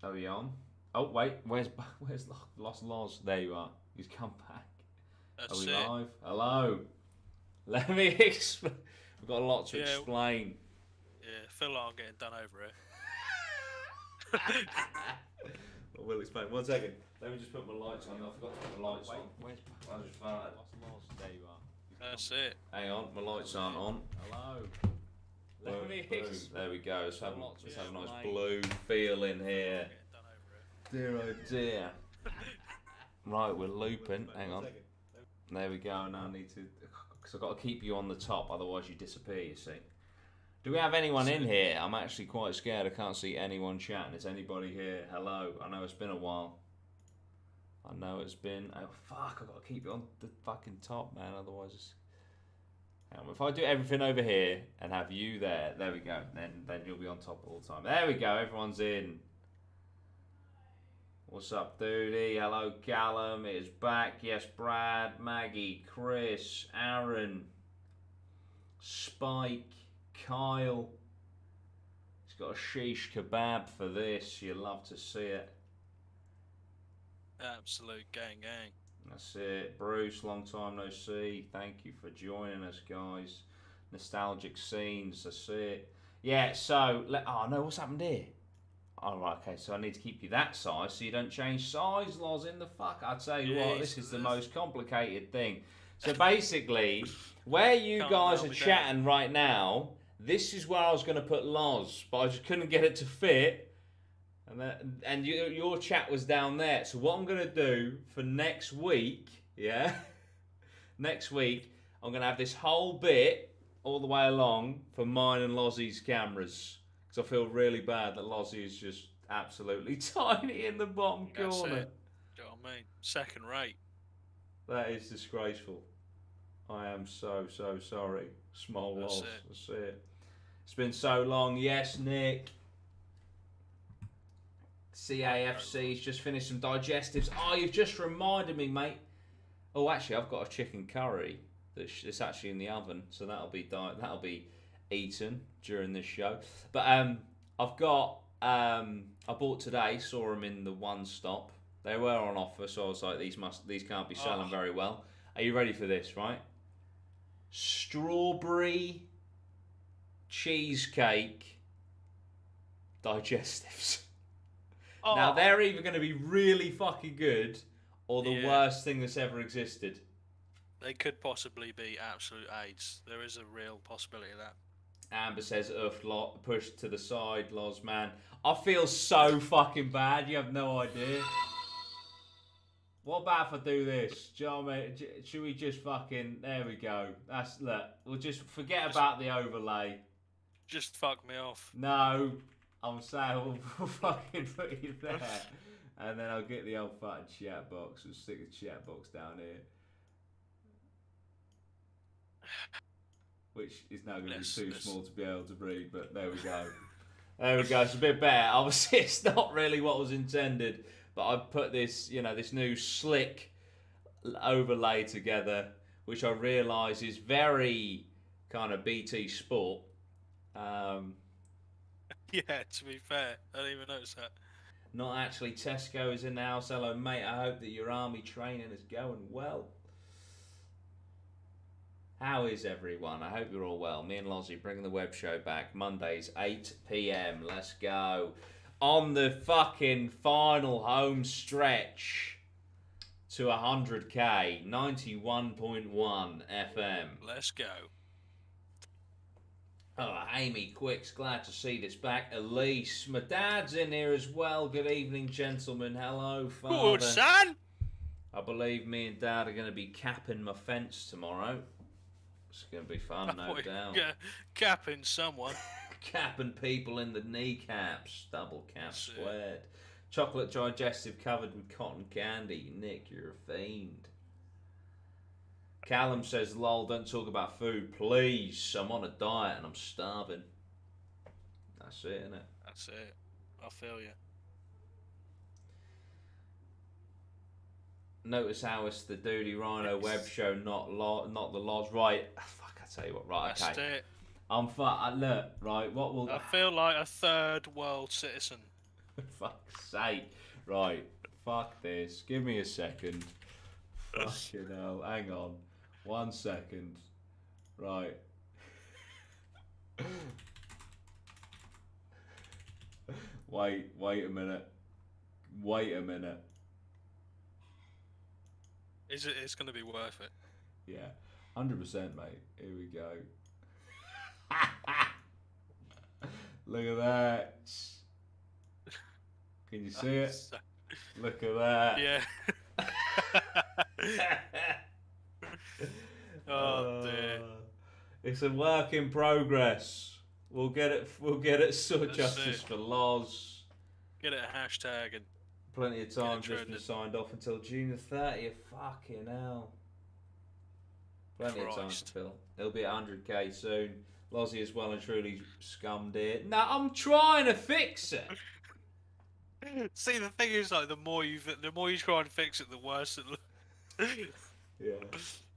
Are we on? Oh wait, where's Lost Loz? There you are. He's come back. Are That's we it. live? Hello. Let me explain. We've got a lot to Yeah, explain. yeah. I feel like I'm getting done over here. I will explain. 1 second. Let me just put my lights on. I forgot to put my lights on. Where's I just farted. Lost Loz? There you are. That's it. Hang on, my lights aren't on. Hello. Let me explain. There we go. Let's have a nice blue feel in here. Getting done over here. Dear oh dear. Right, we're looping. Hang on. There we go. Now I need to, because I've got to keep you on the top, otherwise you disappear. You see. Do we have anyone in here? I'm actually quite scared. I can't see anyone chatting. Is anybody here? Hello. I know it's been a while. I know it's been. Oh fuck! I've got to keep you on the fucking top, man. Otherwise, it's. If I do everything over here and have you there, there we go. Then you'll be on top all the time. There we go. Everyone's in. What's up, Dudey? Hello, Callum. It's back. Yes, Brad, Maggie, Chris, Aaron, Spike, Kyle. He's got a shish kebab for this. You'll love to see it. Absolute gang. That's it. Bruce, long time no see. Thank you for joining us, guys. Nostalgic scenes. That's it. Yeah, so. Oh, no, what's happened here? Oh, right, okay, so I need to keep you that size so you don't change size, Loz, in the fuck. I tell you what, this is the most complicated thing. So basically, where you guys are chatting right now, this is where I was going to put Loz, but I just couldn't get it to fit. And your chat was down there. So what I'm going to do for next week, yeah? Next week, I'm going to have this whole bit all the way along for mine and Lozzy's cameras. Because I feel really bad that Lozzie is just absolutely tiny in the bottom corner. That's it. Do you know what I mean? Second rate. That is disgraceful. I am so sorry. Small Loz. That's it. It's been so long. Yes, Nick. CAFC's just finished some digestives. Oh, you've just reminded me, mate. Oh, actually, I've got a chicken curry that's actually in the oven, so that'll be eaten during this show. But I've got I bought today. Saw them in the One Stop. They were on offer, so I was like, these can't be selling very well. Are you ready for this? Right? Strawberry cheesecake digestives. Oh. Now they're either going to be really fucking good or the worst thing that's ever existed. They could possibly be absolute AIDS. There is a real possibility of that. Amber says, push to the side, Loz, man. I feel so fucking bad, you have no idea. What about if I do this? Do you know what I mean? Should we just fucking... There we go. Look, we'll just forget about the overlay. Just fuck me off. No, I'm saying we'll fucking put you there. And then I'll get the old fucking chat box and stick the chat box down here. Which is now going to be too small to be able to read, but there we go. There we go. It's a bit better. Obviously, it's not really what was intended, but I've put this, this new slick overlay together, which I realise is very kind of BT Sport. Yeah, to be fair, I didn't even notice that. Not actually. Tesco is in the house. Hello, mate. I hope that your army training is going well. How is everyone? I hope you're all well. Me and Lozzie bringing the web show back. Mondays, 8 p.m. Let's go. On the fucking final home stretch to 100k. 91.1 FM. Let's go. Oh, Amy Quicks, glad to see this back. Elise, my dad's in here as well. Good evening, gentlemen. Hello, father. Good, son. I believe me and dad are going to be capping my fence tomorrow. It's going to be fun, no doubt. Yeah, capping someone. Capping people in the kneecaps. Double cap squared. Chocolate digestive covered with cotton candy. Nick, you're a fiend. Callum says, lol, don't talk about food, please. I'm on a diet and I'm starving. That's it, innit? That's it. I feel you. Notice how it's the Dudey Rhino web show, not the Lozz. Right, fuck, I tell you what, right, okay. That's it. Look, right, what will... I feel like a third world citizen. Fuck's sake. Right. Fuck this. Give me a second. Fucking hell. Hang on. 1 second. Right. Wait a minute. Wait a minute. It's going to be worth it. Yeah. 100%, mate. Here we go. Look at that. Can you see it? Look at that. Yeah. Oh dear. It's a work in progress. We'll get it sort justice for Lozz. Get it a hashtag and plenty of time just been signed off until June the 30th. Fucking hell. Plenty of time to fill. It'll be 100k soon. Lozzie is well and truly scummed it. No, I'm trying to fix it. See, the thing is, like, the more you try and fix it, the worse it looks. Yeah.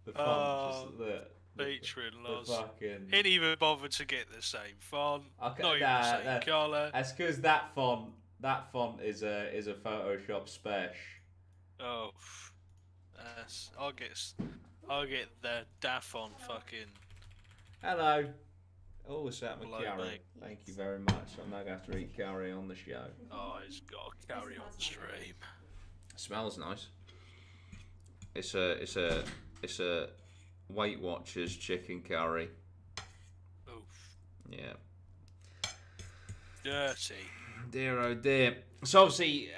The font, just the Patreon Lozz. Fucking... Ain't even bothered to get the same font. Okay, not even the same colour. That's because that font is a Photoshop special. Oh, I'll get the da font fucking. Hello. Oh, it's that Hello, curry. mate. Thank you very much. I'm now going to have to eat curry on the show. Oh, it's got curry on the stream. It smells nice. It's a Weight Watchers chicken curry. Oof. Yeah. Dirty. Dear oh dear. So obviously,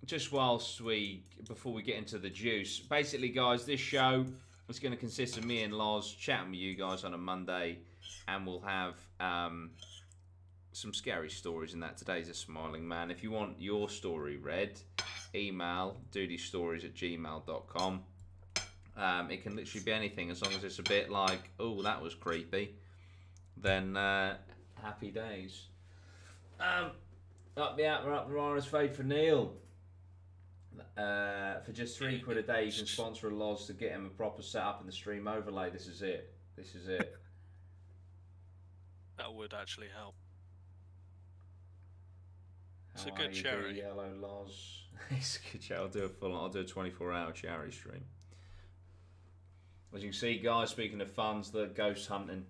just before we get into the juice, basically, guys, this show is going to consist of me and Lozz chatting with you guys on a Monday, and we'll have some scary stories in that. Today's a smiling man. If you want your story read, email dudestories@gmail.com. It can literally be anything, as long as it's a bit like, oh, that was creepy, then happy days. Up the Rhino's Fade for Neil. For just £3 a day, you can sponsor a Lozz to get him a proper setup in the stream overlay. This is it. That would actually help. It's How a good are you, charity. Yellow Lozz? It's a good charity. I'll do a 24-hour charity stream. As you can see, guys, speaking of funds, the ghost hunting,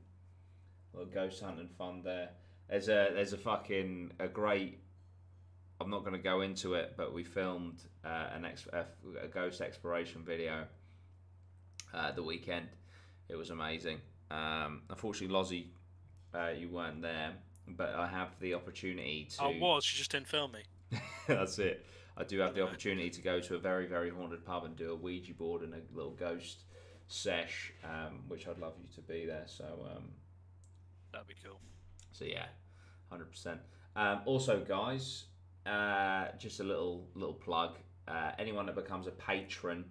little ghost hunting fund there. There's a great. I'm not going to go into it, but we filmed a ghost exploration video the weekend. It was amazing. Unfortunately, Lozzie, you weren't there, but I have the opportunity to. I was. You just didn't film me. That's it. I do have the opportunity to go to a very, very haunted pub and do a Ouija board and a little ghost sesh, which I'd love you to be there. So that'd be cool. So yeah, 100%. Also, guys, just a little plug. Anyone that becomes a patron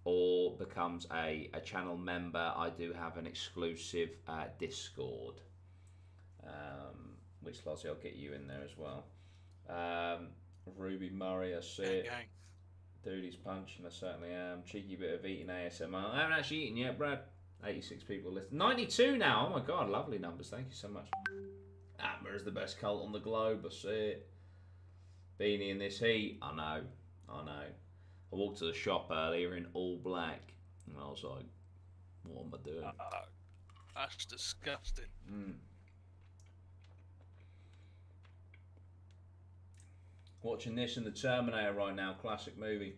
or becomes a channel member, I do have an exclusive Discord, which Lozzie, I'll get you in there as well. Ruby Murray, I see it. Gang. Dudey's punching, I certainly am. Cheeky bit of eating ASMR. I haven't actually eaten yet, Brad. 86 people listening. 92 now. Oh my god, lovely numbers. Thank you so much. Atma is the best cult on the globe. I see it. Beanie in this heat. I know. I walked to the shop earlier in all black, and I was like, "What am I doing?" That's disgusting. Watching this in the Terminator right now. Classic movie.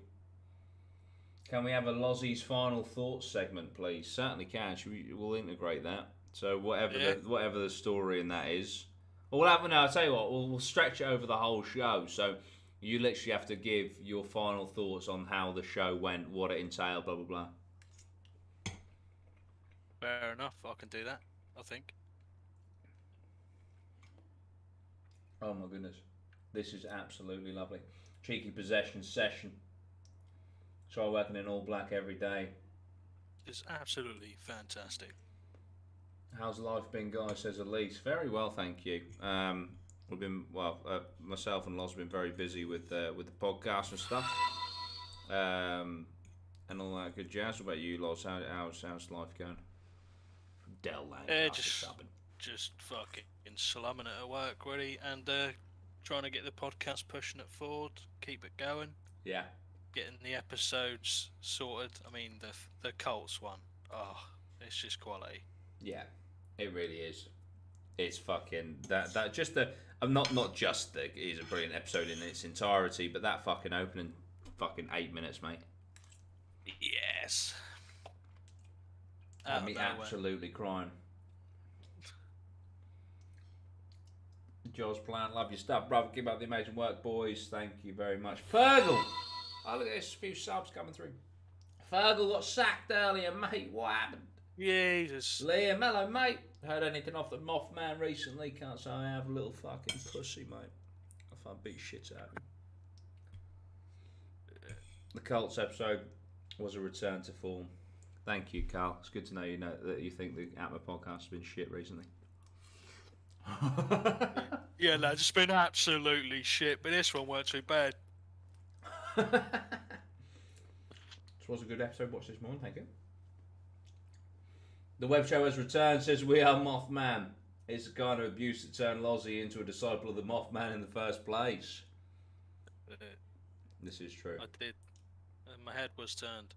Can we have a Lozzie's final thoughts segment, please? Certainly can. We'll integrate that. So whatever the story in that is, or we'll have. No, I'll tell you what. We'll stretch it over the whole show. So you literally have to give your final thoughts on how the show went, what it entailed, blah blah blah. Fair enough. I can do that. I think. Oh my goodness, this is absolutely lovely. Cheeky possession session. Try working in all black every day. It's absolutely fantastic. How's life been, guys? Says Elise. Very well, thank you. We've been myself and Lozz have been very busy with the podcast and stuff, and all that good jazz. What about you, Lozz? How's life going? Dell Lancaster just fucking slumming it at work, really, and trying to get the podcast pushing it forward, keep it going, Yeah. getting the episodes sorted. I mean, the Colts one, oh, it's just quality. Yeah, it really is. It's fucking that just the. I'm not just the. It is a brilliant episode in its entirety, but that fucking opening fucking 8 minutes, mate. Yes. Had me absolutely crying. Joel's Plant, love your stuff, brother. Keep up the amazing work, boys. Thank you very much. Fergal! Oh, look at this. A few subs coming through. Fergal got sacked earlier, mate. What happened? Jesus. Liam, hello, mate. Heard anything off the Mothman recently? Can't say I have. A little fucking pussy, mate. I find beat shit out of him. The Colts episode was a return to form. Thank you, Carl. It's good to know that you think the Atma podcast has been shit recently. Yeah, no, it's been absolutely shit, but this one weren't too bad. This was a good episode. Watch this morning, thank you. The web show has returned, says We Are Mothman. It's the kind of abuse that turned Lozzy into a disciple of the Mothman in the first place. This is true. I did. And my head was turned.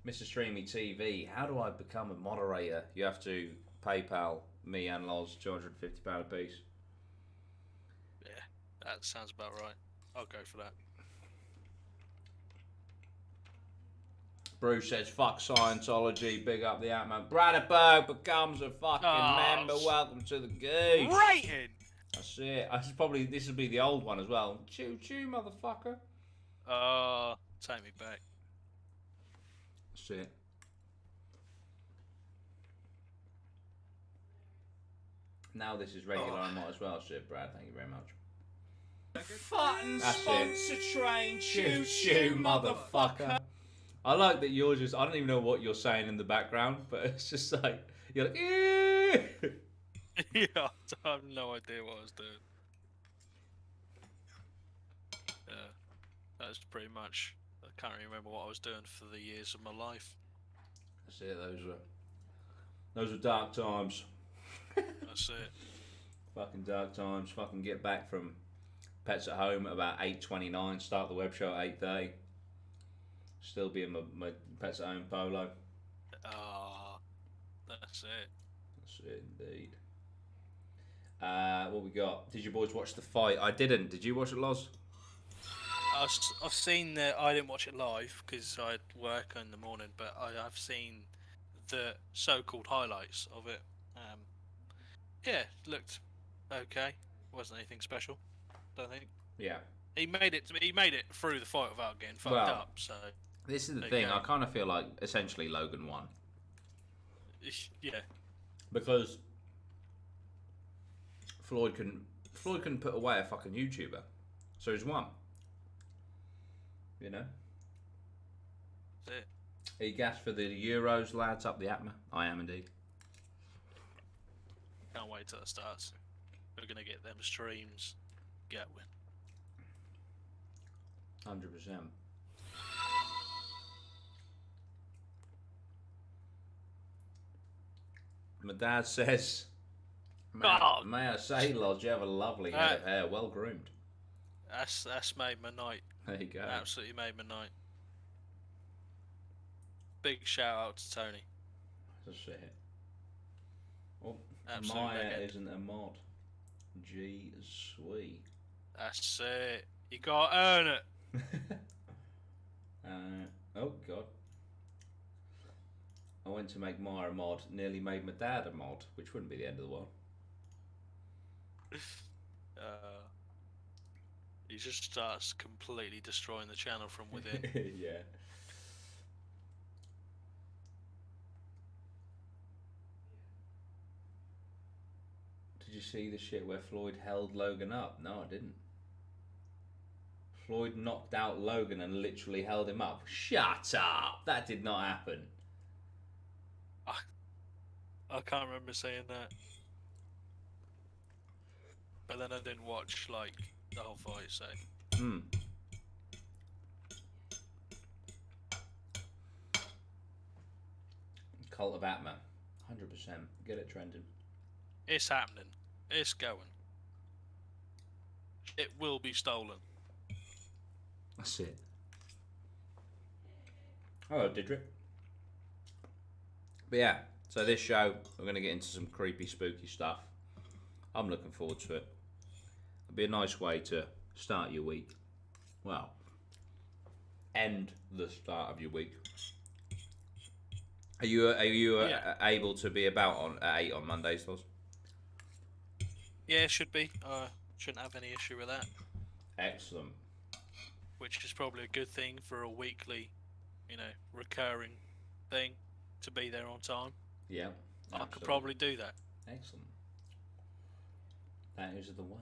Mr. Streamy TV, how do I become a moderator? You have to PayPal me and Loz £250 a piece. Yeah, that sounds about right. I'll go for that. Bruce says, fuck Scientology, big up the Ant-Man. Bradderberg becomes a fucking member. Welcome to the goose. Rating! That's it. This will be the old one as well. Choo choo, motherfucker. Take me back. That's it. Now this is regular, I might as well sit, Brad. Thank you very much. Fucking sponsor train, Choo choo, motherfucker. I like that you're just, I don't even know what you're saying in the background, but it's just like, you're like, eeeh. Yeah, I have no idea what I was doing. Yeah, that's pretty much, I can't remember what I was doing for the years of my life. That's it, those were dark times. That's it. Fucking dark times. Fucking get back from Pets at Home at about 8:29, start the web show at 8:30. Still be in my Pets at Home polo. That's it. That's it indeed. What we got? Did you boys watch the fight? I didn't. Did you watch it, Loz? I've seen the. I didn't watch it live because I had work in the morning, but I've seen the so-called highlights of it. Yeah, looked okay. Wasn't anything special, don't think. Yeah. He made it through the fight without getting fucked up. So this is the thing. I kind of feel like essentially Logan won. Yeah. Because Floyd couldn't put away a fucking YouTuber, so he's won. You know. That's it. Are you gassed for the Euros, lads? Up the Atma? I am indeed. Can't wait till it starts. We're gonna get them streams going. 100%. My dad says, may I say, Lodge, you have a lovely head of hair, well groomed. That's made my night. There you go. Absolutely made my night. Big shout out to Tony. That's it. Oh, Absolute Maya legend. isn't a mod. G sweet. That's it. You gotta earn it. Oh god. I went to make Maya a mod, nearly made my dad a mod, which wouldn't be the end of the world. He just starts completely destroying the channel from within. Yeah. Did you see the shit where Floyd held Logan up? No, I didn't. Floyd knocked out Logan and literally held him up. Shut up! That did not happen. I can't remember saying that. But then I didn't watch, like, the whole fight, so... Cult of Atma. 100%. Get it trending. It's happening. It's going. It will be stolen. That's it. Hello, Didrik. But yeah, so this show, we're going to get into some creepy, spooky stuff. I'm looking forward to it. It'll be a nice way to start your week. Well, end the start of your week. Are you able to be about at 8 on Mondays, Lozz? Yeah, it should be. Shouldn't have any issue with that. Excellent. Which is probably a good thing for a weekly, recurring thing, to be there on time. Yeah. I could probably do that. Excellent. That is the way.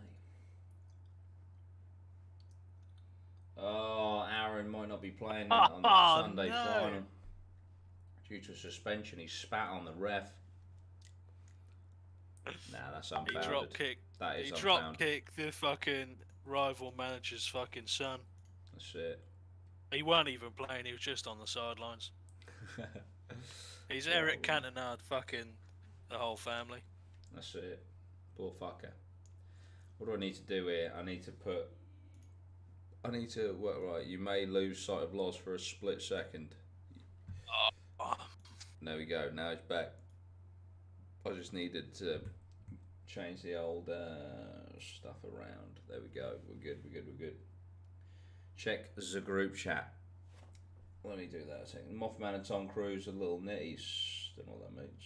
Oh, Aaron might not be playing that on the Sunday final. Due to suspension, he spat on the ref. Nah, that's unfounded. He drop kicked. That is he unfounded. drop kicked the fucking rival manager's fucking son. That's it. He wasn't even playing. He was just on the sidelines. He's Eric Cantona, fucking the whole family. That's it. Poor fucker. What do I need to do here? I need to work right. You may lose sight of Lozz for a split second. There we go. Now it's back. I just needed to change the old stuff around. There we go. We're good. Check the group chat. Let me do that a second. Mothman and Tom Cruise are little nitties. Don't know what that means.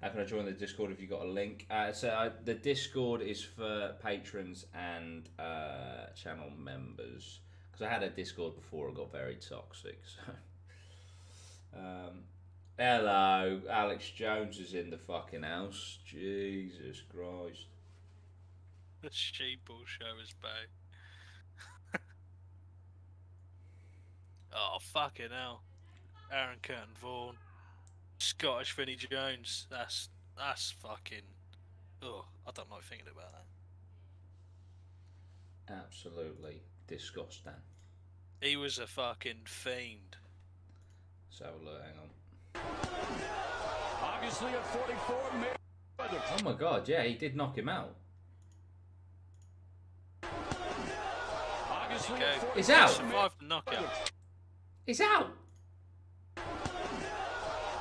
How can I join the Discord if you got a link? The Discord is for patrons and channel members. Because I had a Discord before, it got very toxic. So, hello, Alex Jones is in the fucking house. Jesus Christ. The sheeple show is back. Oh, fucking hell. Aaron Curtin Vaughan. Scottish Vinnie Jones. That's fucking... Oh, I don't like thinking about that. Absolutely disgusting. He was a fucking fiend. So look, hang on. Obviously at 44 minutes. Oh my god, yeah, he did knock him out. Obviously He's out. Survived the knockout. He's out.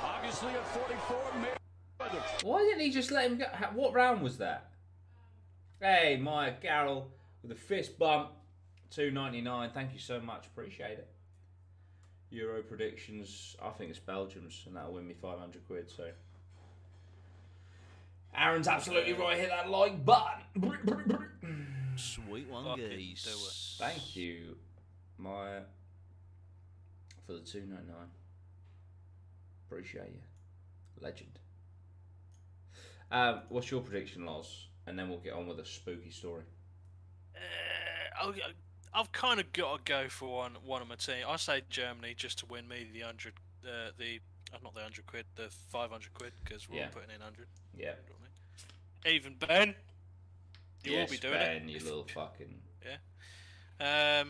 Obviously at 44 minutes. Why didn't he just let him go? What round was that? Hey, Maya Carroll with a fist bump. $2.99. Thank you so much. Appreciate it. Euro predictions. I think it's Belgium's, and that'll win me 500 quid. So, Aaron's absolutely right. Hit that like button. Sweet one, guys. Thank you, Maya, for the $2.99. Appreciate you, legend. What's your prediction, Lozz? And then we'll get on with a spooky story. I've kind of got to go for one of my team. I say Germany just to win me the 100, not the 100 quid, the 500 quid, because we're all putting in 100. Yeah. Even Ben, you yes, will be doing Ben, it. you little fucking. Yeah.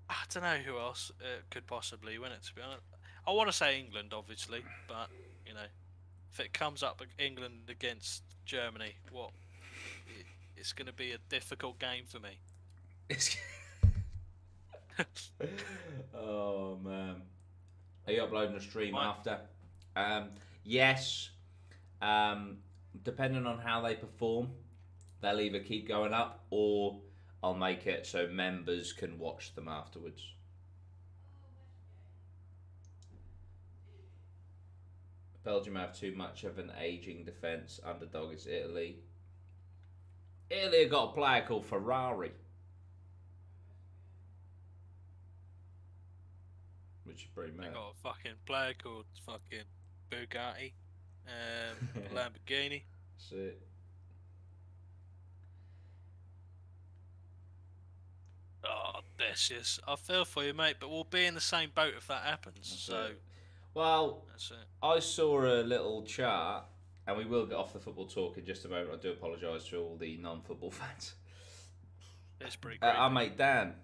I don't know who else could possibly win it. To be honest, I want to say England, obviously, but if it comes up England against Germany, it's going to be a difficult game for me. Oh man, are you uploading a stream after? Yes. Depending on how they perform, they'll either keep going up or I'll make it so members can watch them afterwards. Belgium have too much of an ageing defence. Underdog is Italy. Italy have got a player called Ferrari, which is pretty mad. They got a fucking player called fucking Bugatti, Lamborghini. That's it. Oh, Decius, I feel for you, mate, but we'll be in the same boat if that happens. That's it. Well, that's it. I saw a little chart, and we will get off the football talk in just a moment. I do apologise to all the non-football fans. It's pretty great. Our mate Dan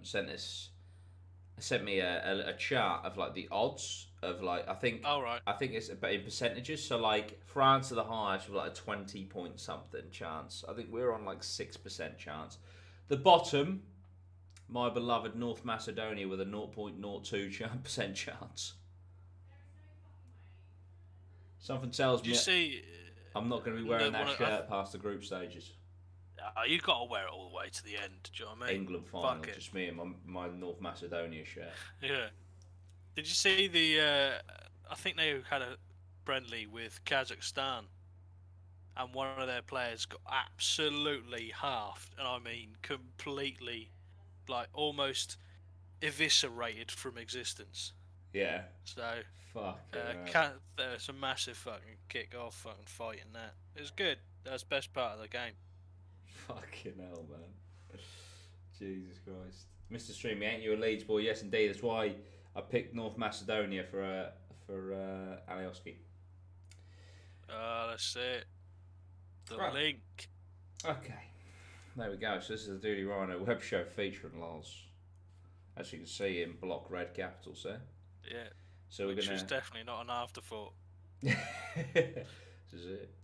sent me a chart of like the odds of like I think. All right. I think it's but in percentages. So like France are the highest with like a 20 point something chance. I think we're on like 6% chance. The bottom, my beloved North Macedonia with a 0.02% chance. Something tells Did me you see? I'm not going to be wearing that shirt past the group stages. You've got to wear it all the way to the end. Do you know what I mean? England final, just me and my North Macedonia shirt. Yeah. Did you see the? I think they had a friendly with Kazakhstan, and one of their players got absolutely halved, and I mean completely, like almost eviscerated from existence. Yeah. So. There's a massive fucking kick-off fucking fight in that. It was good. That's the best part of the game. Fucking hell, man. Jesus Christ. Mr. Streamy, ain't you a Leeds boy? Yes, indeed. That's why I picked North Macedonia for Alioski. That's it. The link. Okay. There we go. So this is the Dudey Rhino Webshow featuring Lozz. As you can see in block red capitals there. Yeah. So Which was definitely not an afterthought. This is it.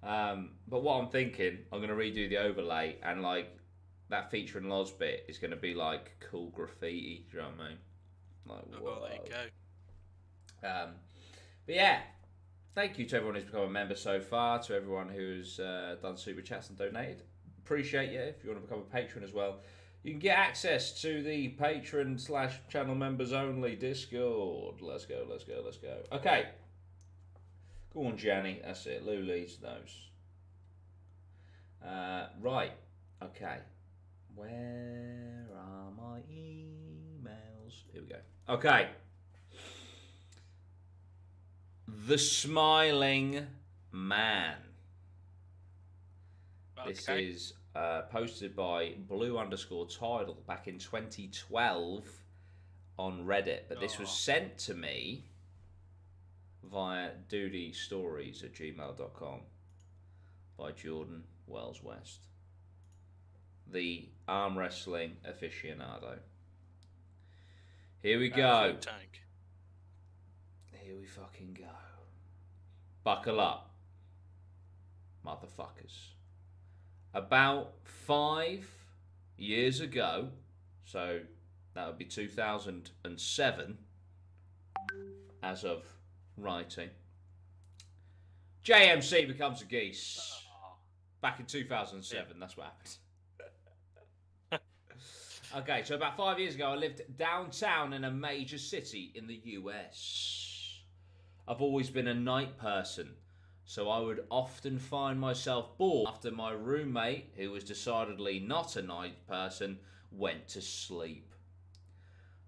But what I'm thinking, I'm going to redo the overlay, and like that featuring Lozz bit is going to be like cool graffiti. Do you know what I mean? Like, whoa. There you go. But yeah, thank you to everyone who's become a member so far, to everyone who's done super chats and donated. Appreciate you. If you want to become a patron as well, you can get access to the patron/channel members only Discord. Let's go. Okay. Go on, Janny. That's it. Lou leads those. Right. Okay. Where are my emails? Here we go. Okay. The Smiling Man. Okay. This is posted by blue_tidal back in 2012 on Reddit, but this was sent to me via dutystories@gmail.com by Jordan Wells West, the arm wrestling aficionado. Here we go. Tank. Here we fucking go. Buckle up, motherfuckers. About 5 years ago, so that would be 2007, as of writing, JMC becomes a geese. Back in 2007, that's what happened. Okay, so about 5 years ago, I lived downtown in a major city in the US. I've always been a night person, so I would often find myself bored after my roommate, who was decidedly not a night person, went to sleep.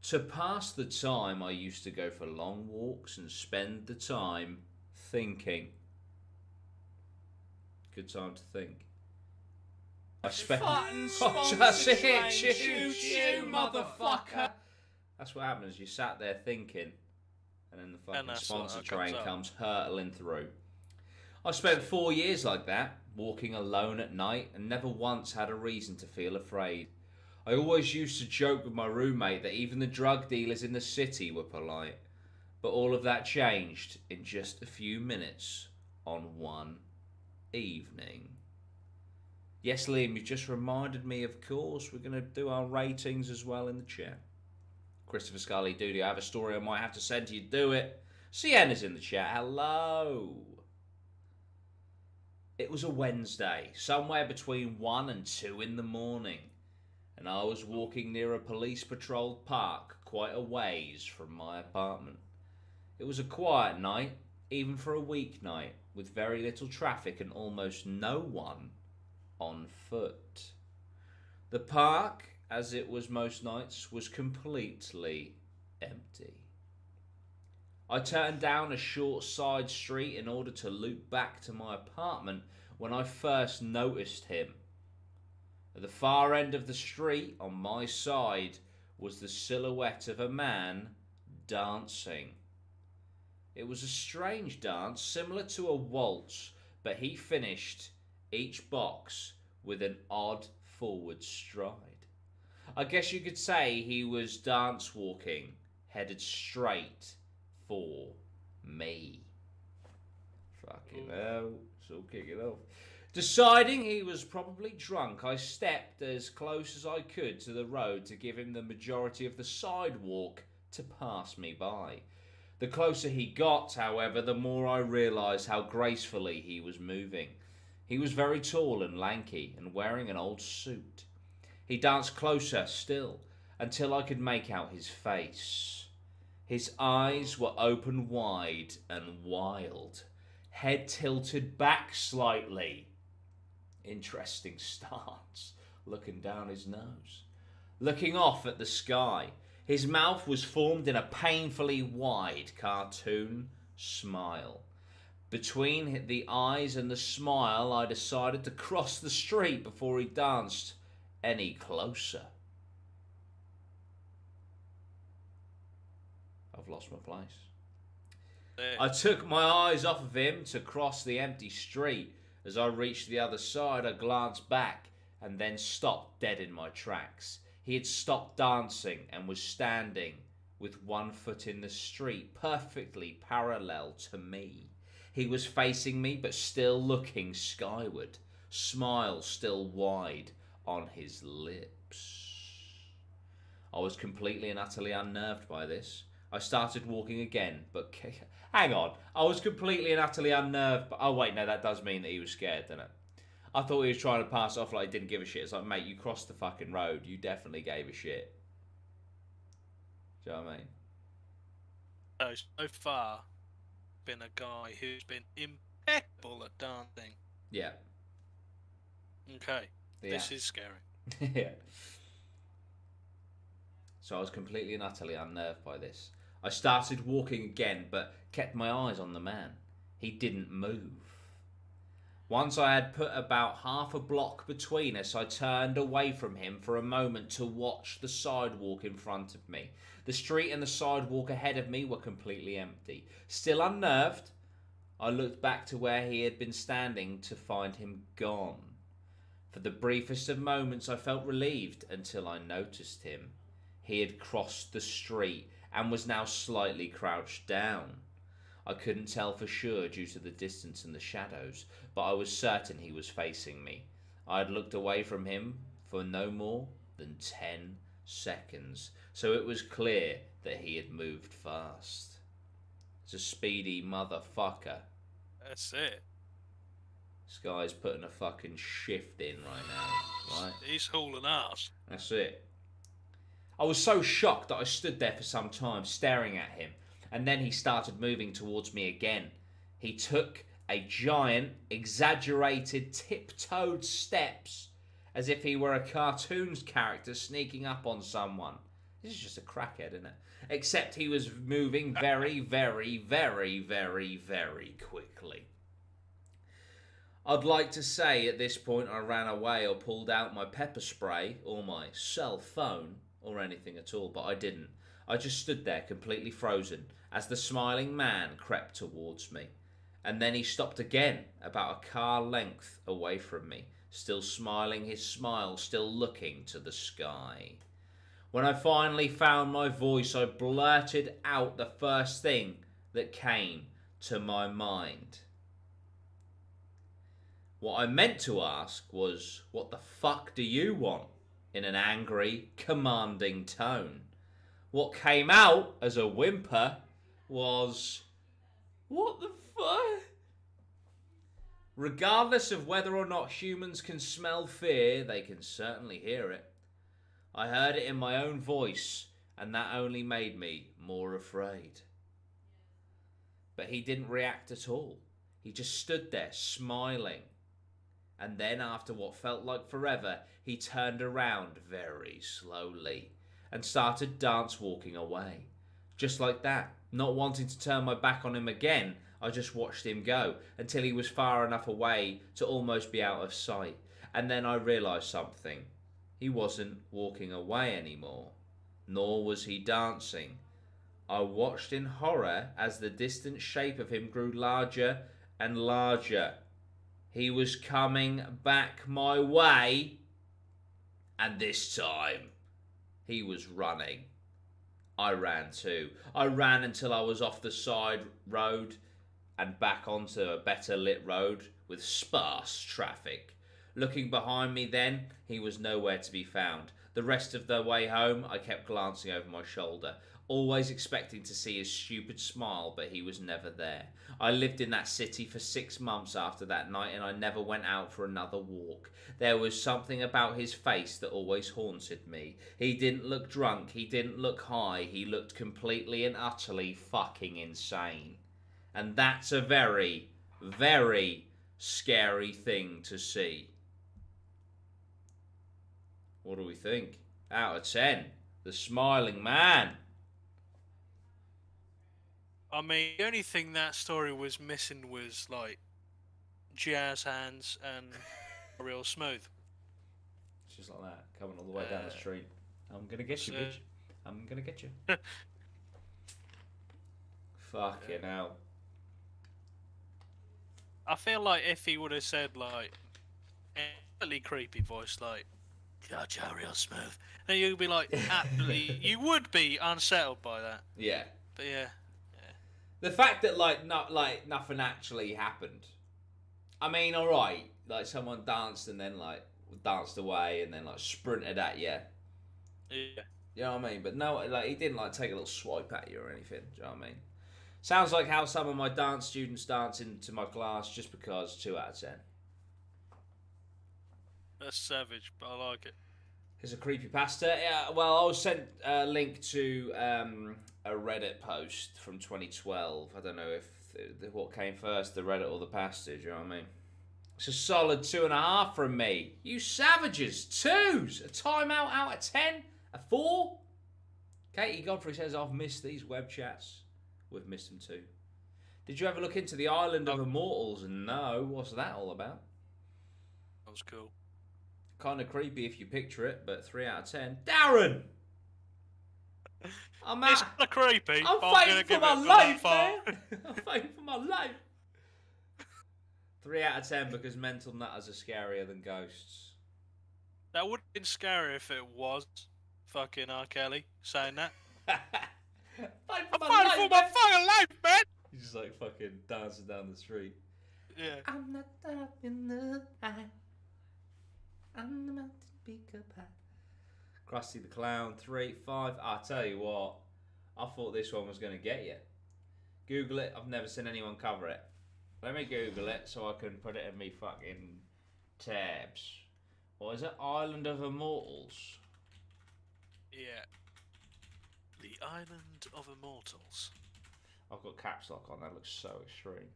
To pass the time, I used to go for long walks and spend the time thinking. Good time to think. I spent. Oh, that's it, shoot, motherfucker. That's what happens. You sat there thinking, and then the fucking sponsor train comes hurtling through. I spent 4 years like that, walking alone at night, and never once had a reason to feel afraid. I always used to joke with my roommate that even the drug dealers in the city were polite. But all of that changed in just a few minutes on one evening. Yes, Liam, you just reminded me, of course, we're going to do our ratings as well in the chat. Christopher Scully, Dudey, I have a story I might have to send to you. Do it. Sienna's in the chat. Hello. It was a Wednesday, somewhere between 1 and 2 in the morning, and I was walking near a police patrolled park quite a ways from my apartment. It was a quiet night, even for a weeknight, with very little traffic and almost no one on foot. The park, as it was most nights, was completely empty. I turned down a short side street in order to loop back to my apartment when I first noticed him. At the far end of the street, on my side, was the silhouette of a man dancing. It was a strange dance, similar to a waltz, but he finished each box with an odd forward stride. I guess you could say he was dance walking, headed straight for me. Fucking hell. It's all kicking off. Deciding he was probably drunk, I stepped as close as I could to the road to give him the majority of the sidewalk to pass me by. The closer he got, however, the more I realised how gracefully he was moving. He was very tall and lanky and wearing an old suit. He danced closer still until I could make out his face. His eyes were open wide and wild, head tilted back slightly. Interesting stance, looking down his nose. Looking off at the sky, his mouth was formed in a painfully wide cartoon smile. Between the eyes and the smile, I decided to cross the street before he danced any closer. I've lost my place. I took my eyes off of him to cross the empty street. As I reached the other side, I glanced back and then stopped dead in my tracks. He had stopped dancing and was standing with one foot in the street, perfectly parallel to me. He was facing me, but still looking skyward, smile still wide on his lips. I was completely and utterly unnerved by this. I started walking again, but hang on. I was completely and utterly unnerved. But oh wait, no, that does mean that he was scared, doesn't it? I thought he was trying to pass off like he didn't give a shit. It's like, mate, you crossed the fucking road. You definitely gave a shit. Do you know what I mean? So far, been a guy who's been impeccable at dancing. Yeah. Okay. Yeah. This is scary. Yeah. So I was completely and utterly unnerved by this. I started walking again, but kept my eyes on the man. He didn't move. Once I had put about half a block between us, I turned away from him for a moment to watch the sidewalk in front of me. The street and the sidewalk ahead of me were completely empty. Still unnerved, I looked back to where he had been standing to find him gone. For the briefest of moments I felt relieved until I noticed him. He had crossed the street and was now slightly crouched down. I couldn't tell for sure due to the distance and the shadows, but I was certain he was facing me. I had looked away from him for no more than 10 seconds, so it was clear that he had moved fast. It's a speedy motherfucker. That's it. This guy's putting a fucking shift in right now, right? He's hauling ass. That's it. I was so shocked that I stood there for some time staring at him, and then he started moving towards me again. He took a giant, exaggerated, tiptoed steps as if he were a cartoon's character sneaking up on someone. This is just a crackhead, isn't it? Except he was moving very, very, very, very, very quickly. I'd like to say at this point I ran away or pulled out my pepper spray or my cell phone or anything at all, but I didn't. I just stood there completely frozen as the smiling man crept towards me. And then he stopped again about a car length away from me, still smiling his smile, still looking to the sky. When I finally found my voice, I blurted out the first thing that came to my mind. What I meant to ask was, "What the fuck do you want?" in an angry, commanding tone. What came out as a whimper was, "What the fuck?" Regardless of whether or not humans can smell fear, they can certainly hear it. I heard it in my own voice, and that only made me more afraid. But he didn't react at all. He just stood there, smiling. And then, after what felt like forever, he turned around very slowly and started dance walking away. Just like that, not wanting to turn my back on him again, I just watched him go until he was far enough away to almost be out of sight. And then I realised something. He wasn't walking away anymore, nor was he dancing. I watched in horror as the distant shape of him grew larger and larger. He was coming back my way, and this time he was running. I ran too. I ran until I was off the side road and back onto a better lit road with sparse traffic. Looking behind me then, he was nowhere to be found. The rest of the way home, I kept glancing over my shoulder, always expecting to see his stupid smile, but he was never there. I lived in that city for 6 months after that night, and I never went out for another walk. There was something about his face that always haunted me. He didn't look drunk, he didn't look high, he looked completely and utterly fucking insane. And that's a very, very scary thing to see. What do we think? Out of 10. The Smiling Man. I mean, the only thing that story was missing was, like, jazz hands and real smooth. Just like that, coming all the way down the street. I'm gonna get you, bitch. I'm gonna get you. Fucking hell. I feel like if he would have said, like, in a really creepy voice, like, God, you're real smooth, then you'd be like, absolutely, you would be unsettled by that. Yeah. But yeah. The fact that nothing actually happened. I mean, all right, like someone danced and then like danced away and then like sprinted at you. Yeah. You know what I mean? But no, like he didn't like take a little swipe at you or anything. Do you know what I mean? Sounds like how some of my dance students dance into my class just because. 2 out of 10. That's savage, but I like it. It's a creepypasta. Yeah, well, I was sent a link to a Reddit post from 2012. I don't know if what came first, the Reddit or the pasta. Do you know what I mean? It's a solid 2.5 from me. You savages, 2s. A timeout out of 10. A 4. Katie Godfrey says I've missed these web chats. We've missed them too. Did you ever look into the Island of Immortals? No. What's that all about? That was cool. Kind of creepy if you picture it, but 3 out of 10. Darren! I'm It's kind of creepy. I'm fighting for my life, man! I'm fighting for my life! 3 out of 10 because mental nutters are scarier than ghosts. That would have been scary if it was fucking R. Kelly saying that. Fighting I'm fighting for my fucking life, man! He's just like fucking dancing down the street. Yeah. I'm not up in the eye. I'm the mountain peak up high. Krusty the Clown, 3, 5. I tell you what, I thought this one was going to get you. Google it. I've never seen anyone cover it. Let me Google it so I can put it in me fucking tabs. What is it? Island of Immortals. Yeah. The Island of Immortals. I've got caps lock on. That looks so extreme.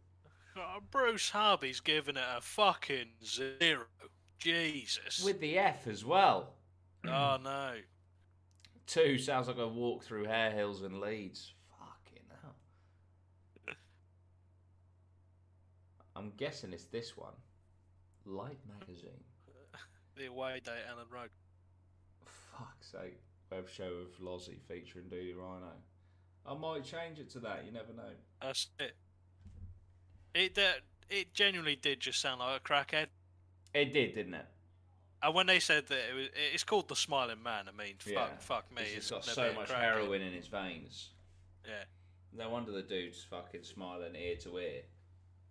Bruce Harvey's giving it a fucking 0. Jesus. With the F as well. Oh no. 2 sounds like a walk through Hare Hills and Leeds. Fucking hell. I'm guessing it's this one. Light Magazine. The Away Day at Ellen Road. Fuck's sake. Webshow of Lozzy featuring Dudey Rhino. I might change it to that. You never know. That's it. It genuinely did just sound like a crackhead. It did, didn't it? And when they said that it's called the Smiling Man, I mean, Yeah. fuck me. He's got never so been a much crackhead. heroin in his veins. Yeah. No wonder the dude's fucking smiling ear to ear.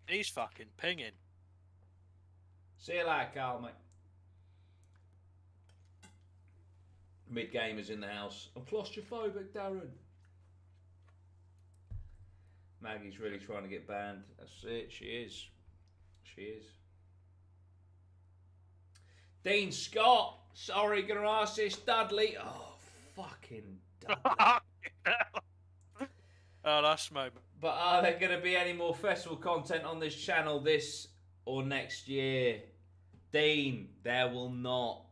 He's fucking pinging. See you later, Carl, mate. Mid-gamers in the house. I'm claustrophobic, Darren. Maggie's really trying to get banned. That's it, she is. She is. Dean Scott. Sorry, gonna ask this. Dudley. Oh, fucking Dudley. Oh, that's my... But are there going to be any more festival content on this channel this or next year? Dean, there will not.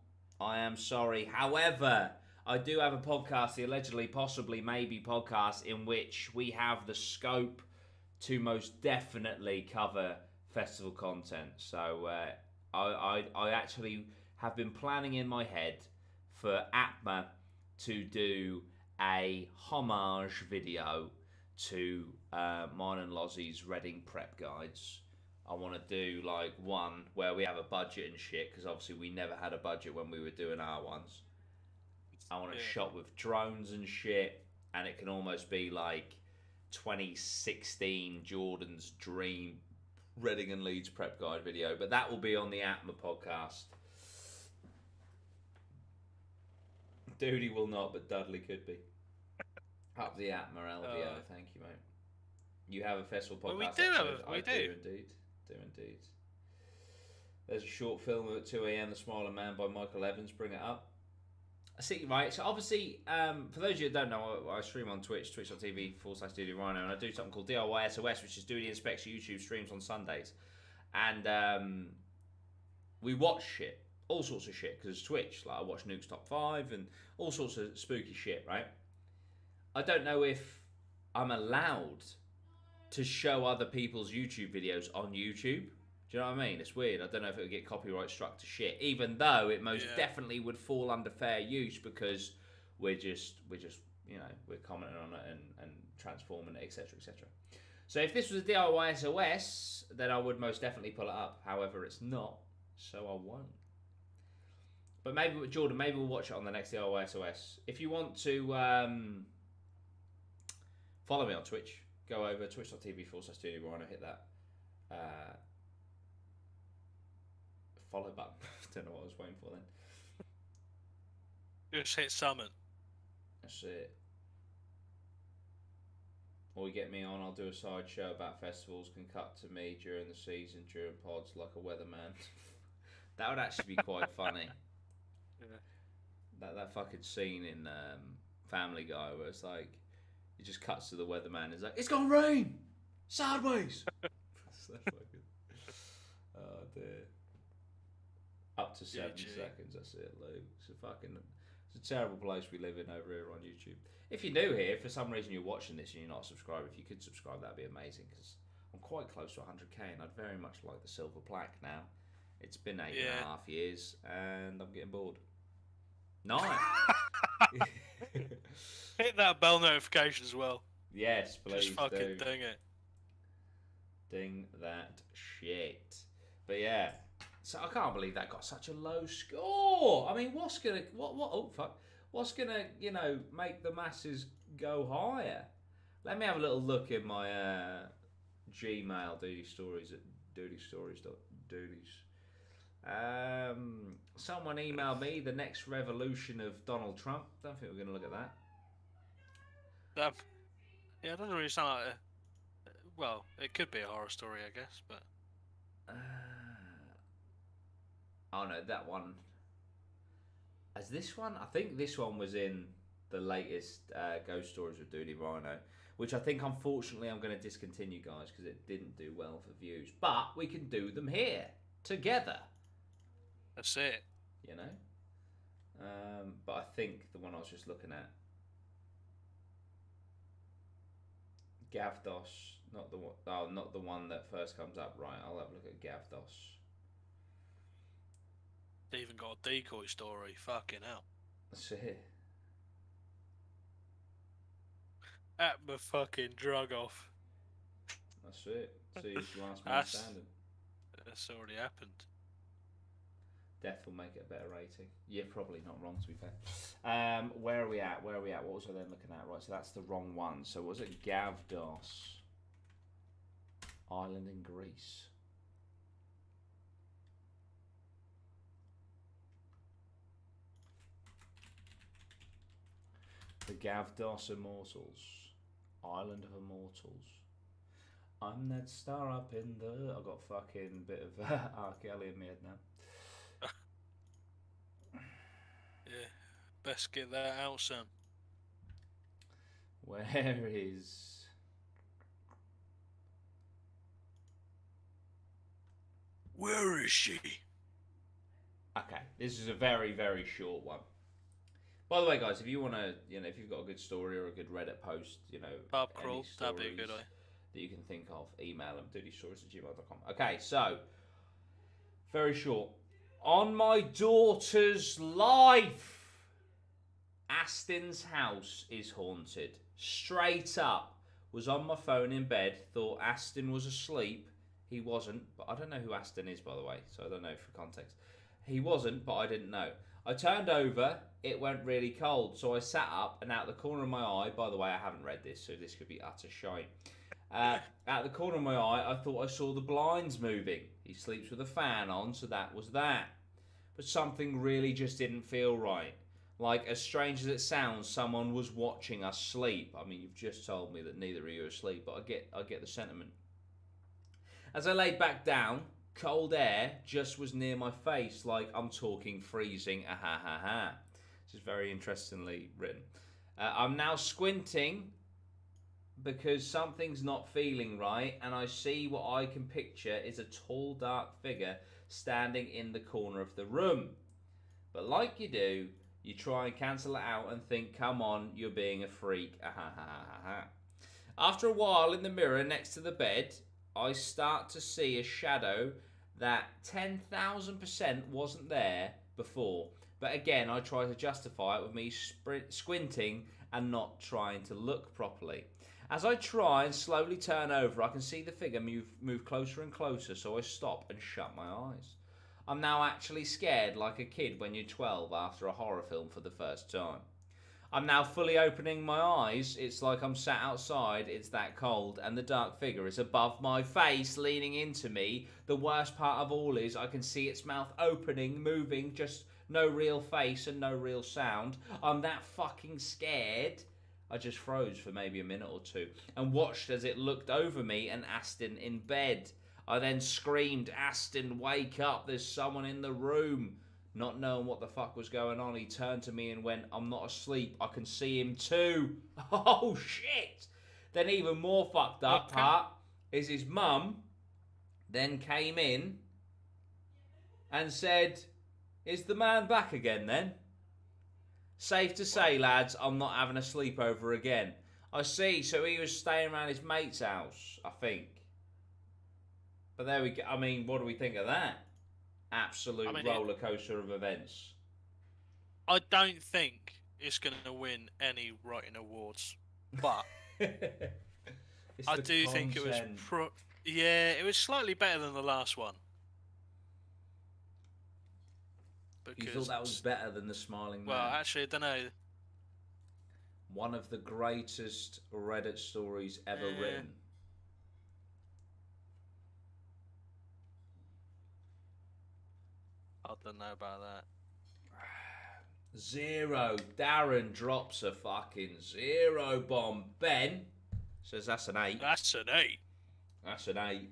I am sorry. However, I do have a podcast, the allegedly, possibly, maybe podcast, in which we have the scope to most definitely cover festival content. So I actually have been planning in my head for APMA to do a homage video to mine and Lozzy's Reading prep guides. I want to do like one where we have a budget and shit, because obviously we never had a budget when we were doing our ones. I want to shot with drones and shit. and it can almost be like 2016 Jordan's dream Reading and Leeds prep guide video, but that will be on the Atma podcast. Dudey will not, but Dudley could be. Up the Atma LVO, thank you, mate. You have a festival podcast. Well, we do have a, we do. Do indeed. There's a short film at 2 a.m. The Smiling Man by Michael Evans. Bring it up. I see, right. So obviously, for those of you that don't know, I stream on Twitch, twitch.tv/Dudey and Rhino, and I do something called DIY SOS, which is Dudey Inspects YouTube streams on Sundays. And we watch shit, all sorts of shit, because it's Twitch. Like I watch Nuke's Top 5 and all sorts of spooky shit, right? I don't know if I'm allowed to show other people's YouTube videos on YouTube. Do you know what I mean? It's weird. I don't know if it would get copyright struck to shit, even though it most definitely would fall under fair use because we're just you know, we're commenting on it and transforming it, etc., etc. So if this was a DIY SOS, then I would most definitely pull it up. However, it's not, so I won't. But maybe, Jordan, maybe we'll watch it on the next DIY SOS. If you want to follow me on Twitch, go over twitch.tv/Dudey Rhino, hit that follow button. Don't know what I was waiting for then. Just hit summon. That's it. Or you get me on, I'll do a side show about festivals, can cut to me during the season, during pods, like a weatherman. That would actually be quite funny. Yeah. That fucking scene in Family Guy where it's like, it just cuts to the weatherman, it's like, it's gonna rain! Sideways! So fucking... Oh dear. Up to 7 seconds, that's it, Luke. It's a terrible place we live in over here on YouTube. If you're new here, for some reason you're watching this and you're not subscribed, if you could subscribe, that'd be amazing, because I'm quite close to 100k and I'd very much like the silver plaque now. It's been 8.5 years and I'm getting bored. Nice. Hit that bell notification as well. Yes, please. Just fucking ding it. Ding that shit. But yeah. So I can't believe that got such a low score. I mean, what's gonna you know, make the masses go higher? Let me have a little look in my Gmail Dudey Stories at dudestories.dudeys. Someone emailed me the next revolution of Donald Trump. Don't think we're gonna look at that. Yeah, it doesn't really sound like well, it could be a horror story, I guess, but oh no, that one. As this one, I think this one was in the latest Ghost Stories with Dudey Rhino, which I think unfortunately I'm going to discontinue, guys, because it didn't do well for views. But we can do them here together. That's it. You know. But I think the one I was just looking at, Gavdos, not the one. Oh, not the one that first comes up. Right, I'll have a look at Gavdos. They even got a decoy story. Fucking hell. That's it. At the fucking drug off. That's it. See, it's the last man standing. That's already happened. Death will make it a better rating. You're probably not wrong, to be fair. Where are we at? What was I then looking at? Right, so that's the wrong one. So was it Gavdos? Island in Greece. The Gavdos Immortals. Island of Immortals. I'm that star up in the... I've got fucking bit of R. Kelly in my head now. Yeah, best get that out, Sam. Where is... Where is she? Okay, this is a very, very short one. By the way, guys, if you want to, you know, if you've got a good story or a good Reddit post, you know, pub crawl, that'd be a good idea. That you can think of, email them, dudestories@gmail.com. Okay, so, very short. On my daughter's life, Aston's house is haunted. Straight up. Was on my phone in bed, thought Aston was asleep. He wasn't, but I don't know who Aston is, by the way, so I don't know for context. He wasn't, but I didn't know. I turned over, it went really cold, so I sat up, and out the corner of my eye, by the way, I haven't read this, so this could be utter shite. Out the corner of my eye, I thought I saw the blinds moving. He sleeps with a fan on, so that was that. But something really just didn't feel right. Like, as strange as it sounds, someone was watching us sleep. I mean, you've just told me that neither of you are asleep, but I get the sentiment. As I laid back down, cold air just was near my face, like I'm talking freezing, ha ha ha. This is very interestingly written. I'm now squinting because something's not feeling right, and I see what I can picture is a tall, dark figure standing in the corner of the room. But like you do, you try and cancel it out and think, come on, you're being a freak, ha ha ha ha. After a while in the mirror next to the bed, I start to see a shadow that 10,000% wasn't there before. But again, I try to justify it with me squinting and not trying to look properly. As I try and slowly turn over, I can see the figure move closer and closer, so I stop and shut my eyes. I'm now actually scared like a kid when you're 12 after a horror film for the first time. I'm now fully opening my eyes. It's like I'm sat outside, it's that cold, and the dark figure is above my face, leaning into me. The worst part of all is I can see its mouth opening, moving, just no real face and no real sound. I'm that fucking scared. I just froze for maybe a minute or two and watched as it looked over me and Aston in bed. I then screamed, Aston, wake up, there's someone in the room. Not knowing what the fuck was going on, he turned to me and went, I'm not asleep, I can see him too. Oh shit! Then even more fucked up part is his mum then came in and said, is the man back again then? Safe to say, lads, I'm not having a sleepover again. I see, so he was staying around his mate's house, I think. But there we go. I mean, what do we think of that? Absolute roller coaster of events. I don't think it's going to win any writing awards, but I do think it was. It was slightly better than the last one. You thought that was better than the Smiling Man? Well, actually, I don't know. One of the greatest Reddit stories ever written. I don't know about that. 0. Darren drops a fucking 0 bomb. Ben says that's an 8. That's an 8. That's an 8.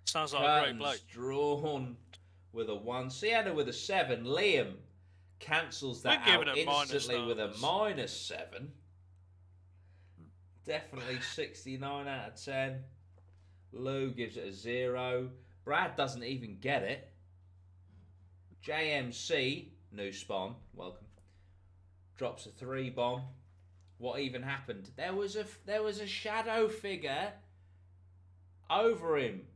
Sounds like a great bloke. Drawn with a 1. Sienna with a 7. Liam cancels that out instantly with a -7. Definitely 69 out of 10. Lou gives it a 0. Brad doesn't even get it. JMC, new spawn, welcome, drops a 3 bomb. What even happened? There was a shadow figure over him,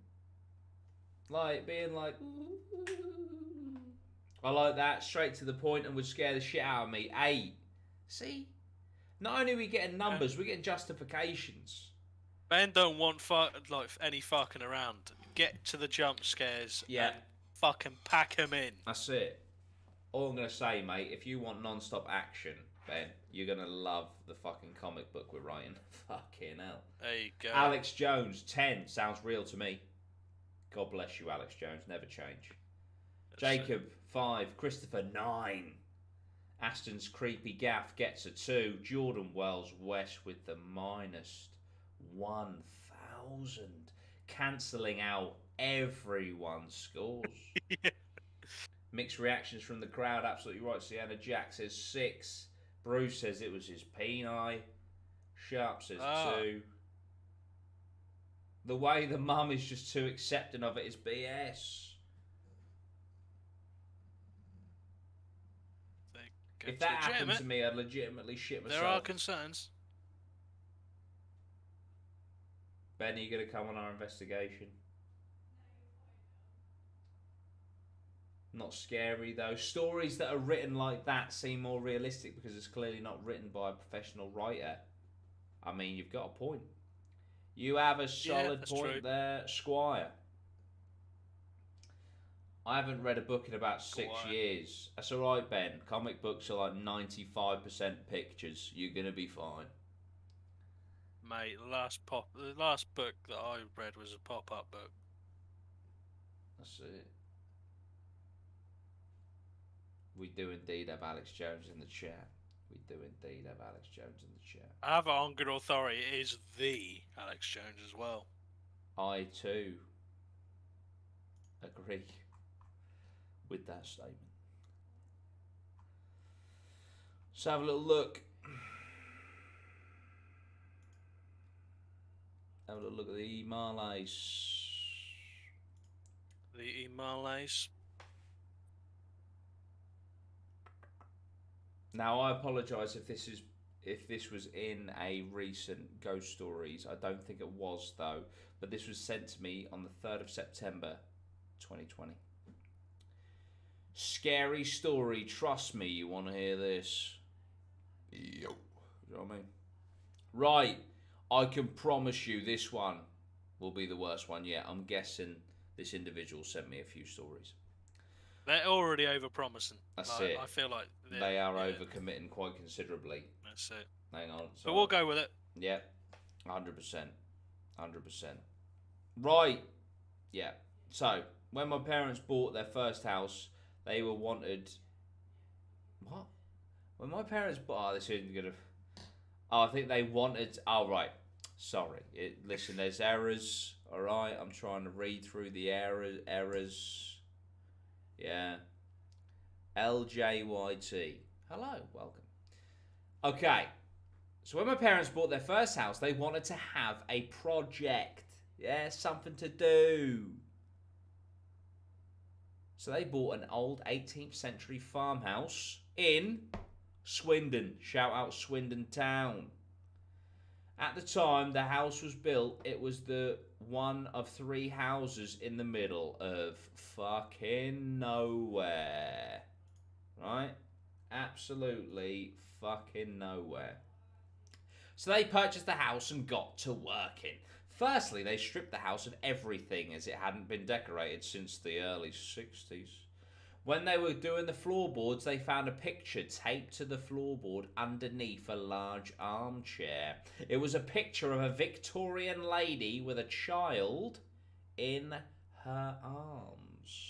like being like, ooh. I like that, straight to the point, and would scare the shit out of me. 8. See, not only are we getting numbers, we're getting justifications. Ben don't want any fucking around. Get to the jump scares. Yeah. And fucking pack them in. That's it. All I'm going to say, mate, if you want non-stop action, Ben, you're going to love the fucking comic book we're writing. Fucking hell. There you go. Alex Jones, 10. Sounds real to me. God bless you, Alex Jones. Never change. Jacob, 5. Christopher, 9. Aston's creepy gaff gets a 2. Jordan Wells West with the -1,000. Cancelling out everyone's scores. Yeah. Mixed reactions from the crowd. Absolutely right. Sienna Jack says 6. Bruce says it was his peni. Sharp says 2. The way the mum is just too accepting of it is BS. If that happened to me, I'd legitimately shit myself. There are concerns. Ben, are you going to come on our investigation? Not scary though. Stories that are written like that seem more realistic because it's clearly not written by a professional writer. I mean, you've got a point. You have a solid point there, Squire. I haven't read a book in about 6 Quiet. years. That's all right, Ben. Comic books are like 95% pictures. You're gonna be fine. Mate, the last book that I read was a pop-up book. That's it. We do indeed have Alex Jones in the chat. We do indeed have Alex Jones in the chat. I have it on good authority. It is the Alex Jones as well. I too agree with that statement. Let's have a little look. Have a little look at the emails. The emails. Now I apologise if this was in a recent Ghost Stories. I don't think it was though, but this was sent to me on the 3rd of September 2020. Scary story, trust me, you want to hear this. Yo. You know what I mean? Right, I can promise you this one will be the worst one yet. I'm guessing this individual sent me a few stories. They're already over-promising. That's it. I feel like they are overcommitting quite considerably. That's it. Hang on. But we'll go with it. Yeah, 100%. 100%. Right. Yeah. So, when my parents bought their first house, they were wanted... What? When my parents bought... Oh, this isn't going to... Oh, I think they wanted... Oh, right. Sorry. Listen, there's errors. All right. I'm trying to read through the errors. Yeah. LJYT. Hello. Welcome. Okay. So when my parents bought their first house, they wanted to have a project. Yeah, something to do. So they bought an old 18th century farmhouse in Swindon. Shout out Swindon town. At the time the house was built, it was the one of 3 houses in the middle of fucking nowhere. Right? Absolutely fucking nowhere. So they purchased the house and got to working. Firstly, they stripped the house of everything as it hadn't been decorated since the early 60s. When they were doing the floorboards, they found a picture taped to the floorboard underneath a large armchair. It was a picture of a Victorian lady with a child in her arms.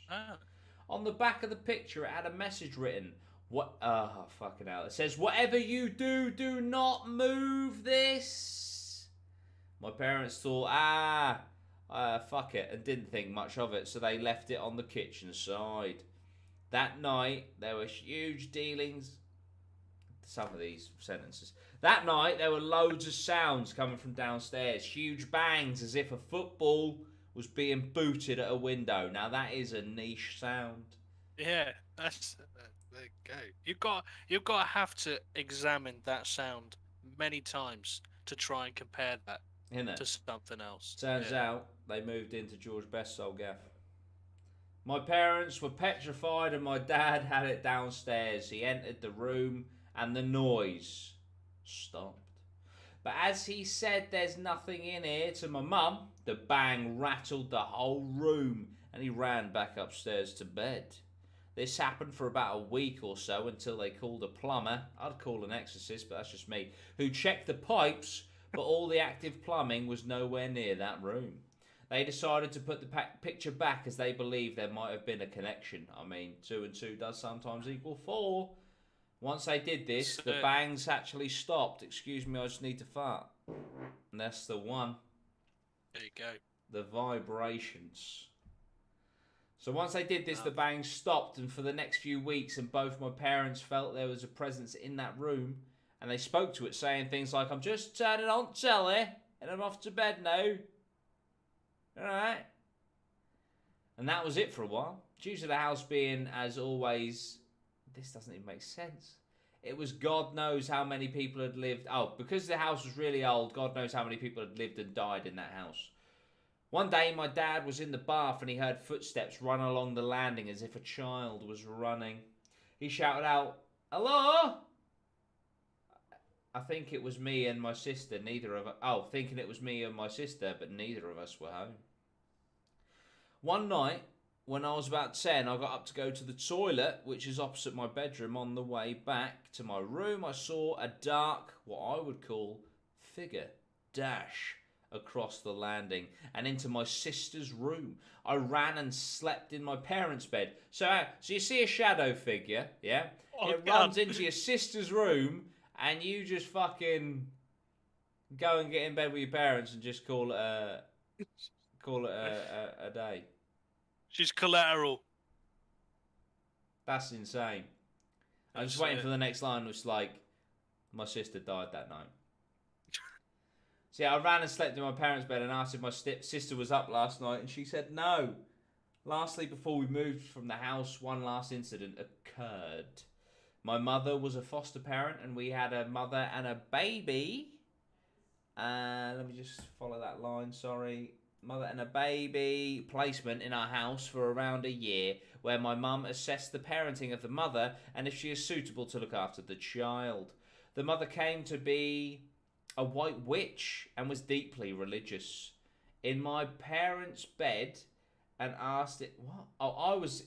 Ah. On the back of the picture, it had a message written. Fucking hell. It says, "Whatever you do, do not move this." My parents thought, fuck it, and didn't think much of it, so they left it on the kitchen side. That night, there were huge dealings. Some of these sentences. That night, there were loads of sounds coming from downstairs. Huge bangs as if a football was being booted at a window. Now, that is a niche sound. Yeah, that's... there you go. You've got to have to examine that sound many times to try and compare that to something else. Turns out they moved into George Best's old gaff. My parents were petrified and my dad had it downstairs. He entered the room and the noise stopped. But as he said there's nothing in here to my mum, the bang rattled the whole room and he ran back upstairs to bed. This happened for about a week or so until they called a plumber, I'd call an exorcist, but that's just me, who checked the pipes, but all the active plumbing was nowhere near that room. They decided to put the picture back as they believed there might have been a connection. I mean, 2 and 2 does sometimes equal 4. Once they did this, the bangs actually stopped. Excuse me, I just need to fart. And that's the one. There you go. The vibrations. So once they did this, the bangs stopped, and for the next few weeks, and both my parents felt there was a presence in that room, and they spoke to it, saying things like, "I'm just turning on telly, and I'm off to bed now." Alright. And that was it for a while. Due to the house being, as always, this doesn't even make sense. It was God knows how many people had lived. Oh, because the house was really old, God knows how many people had lived and died in that house. One day, my dad was in the bath and he heard footsteps run along the landing as if a child was running. He shouted out, "Hello?" I think it was me and my sister. Thinking it was me and my sister, but neither of us were home. One night, when I was about 10, I got up to go to the toilet, which is opposite my bedroom. On the way back to my room, I saw a dark, what I would call, figure dash across the landing and into my sister's room. I ran and slept in my parents' bed. So you see a shadow figure, yeah? It runs into your sister's room, and you just fucking go and get in bed with your parents and just call it a day. She's collateral. That's insane. I'm just waiting for the next line, which is like, my sister died that night. So yeah, I ran and slept in my parents' bed and asked if my sister was up last night, and she said no. Lastly, before we moved from the house, one last incident occurred. My mother was a foster parent, and we had a mother and a baby. Let me just follow that line, sorry. Mother and a baby placement in our house for around a year, where my mum assessed the parenting of the mother and if she is suitable to look after the child. The mother came to be a white witch and was deeply religious. In my parents' bed and asked it... What? Oh, I was...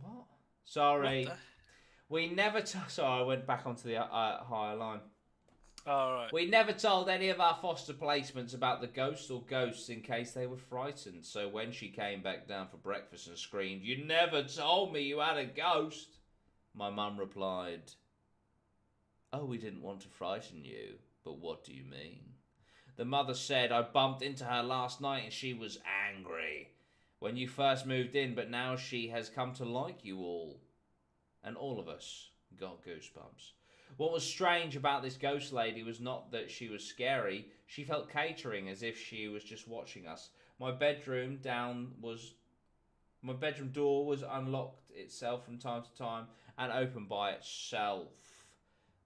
What? Sorry. We never... Sorry, I went back onto the higher line. Alright. We never told any of our foster placements about the ghost or ghosts in case they were frightened. So when she came back down for breakfast and screamed, "You never told me you had a ghost," my mum replied, "Oh, we didn't want to frighten you, but what do you mean?" The mother said, "I bumped into her last night and she was angry when you first moved in, but now she has come to like you all." And all of us got goosebumps. What was strange about this ghost lady was not that she was scary. She felt catering, as if she was just watching us. My bedroom door was unlocked itself from time to time and opened by itself.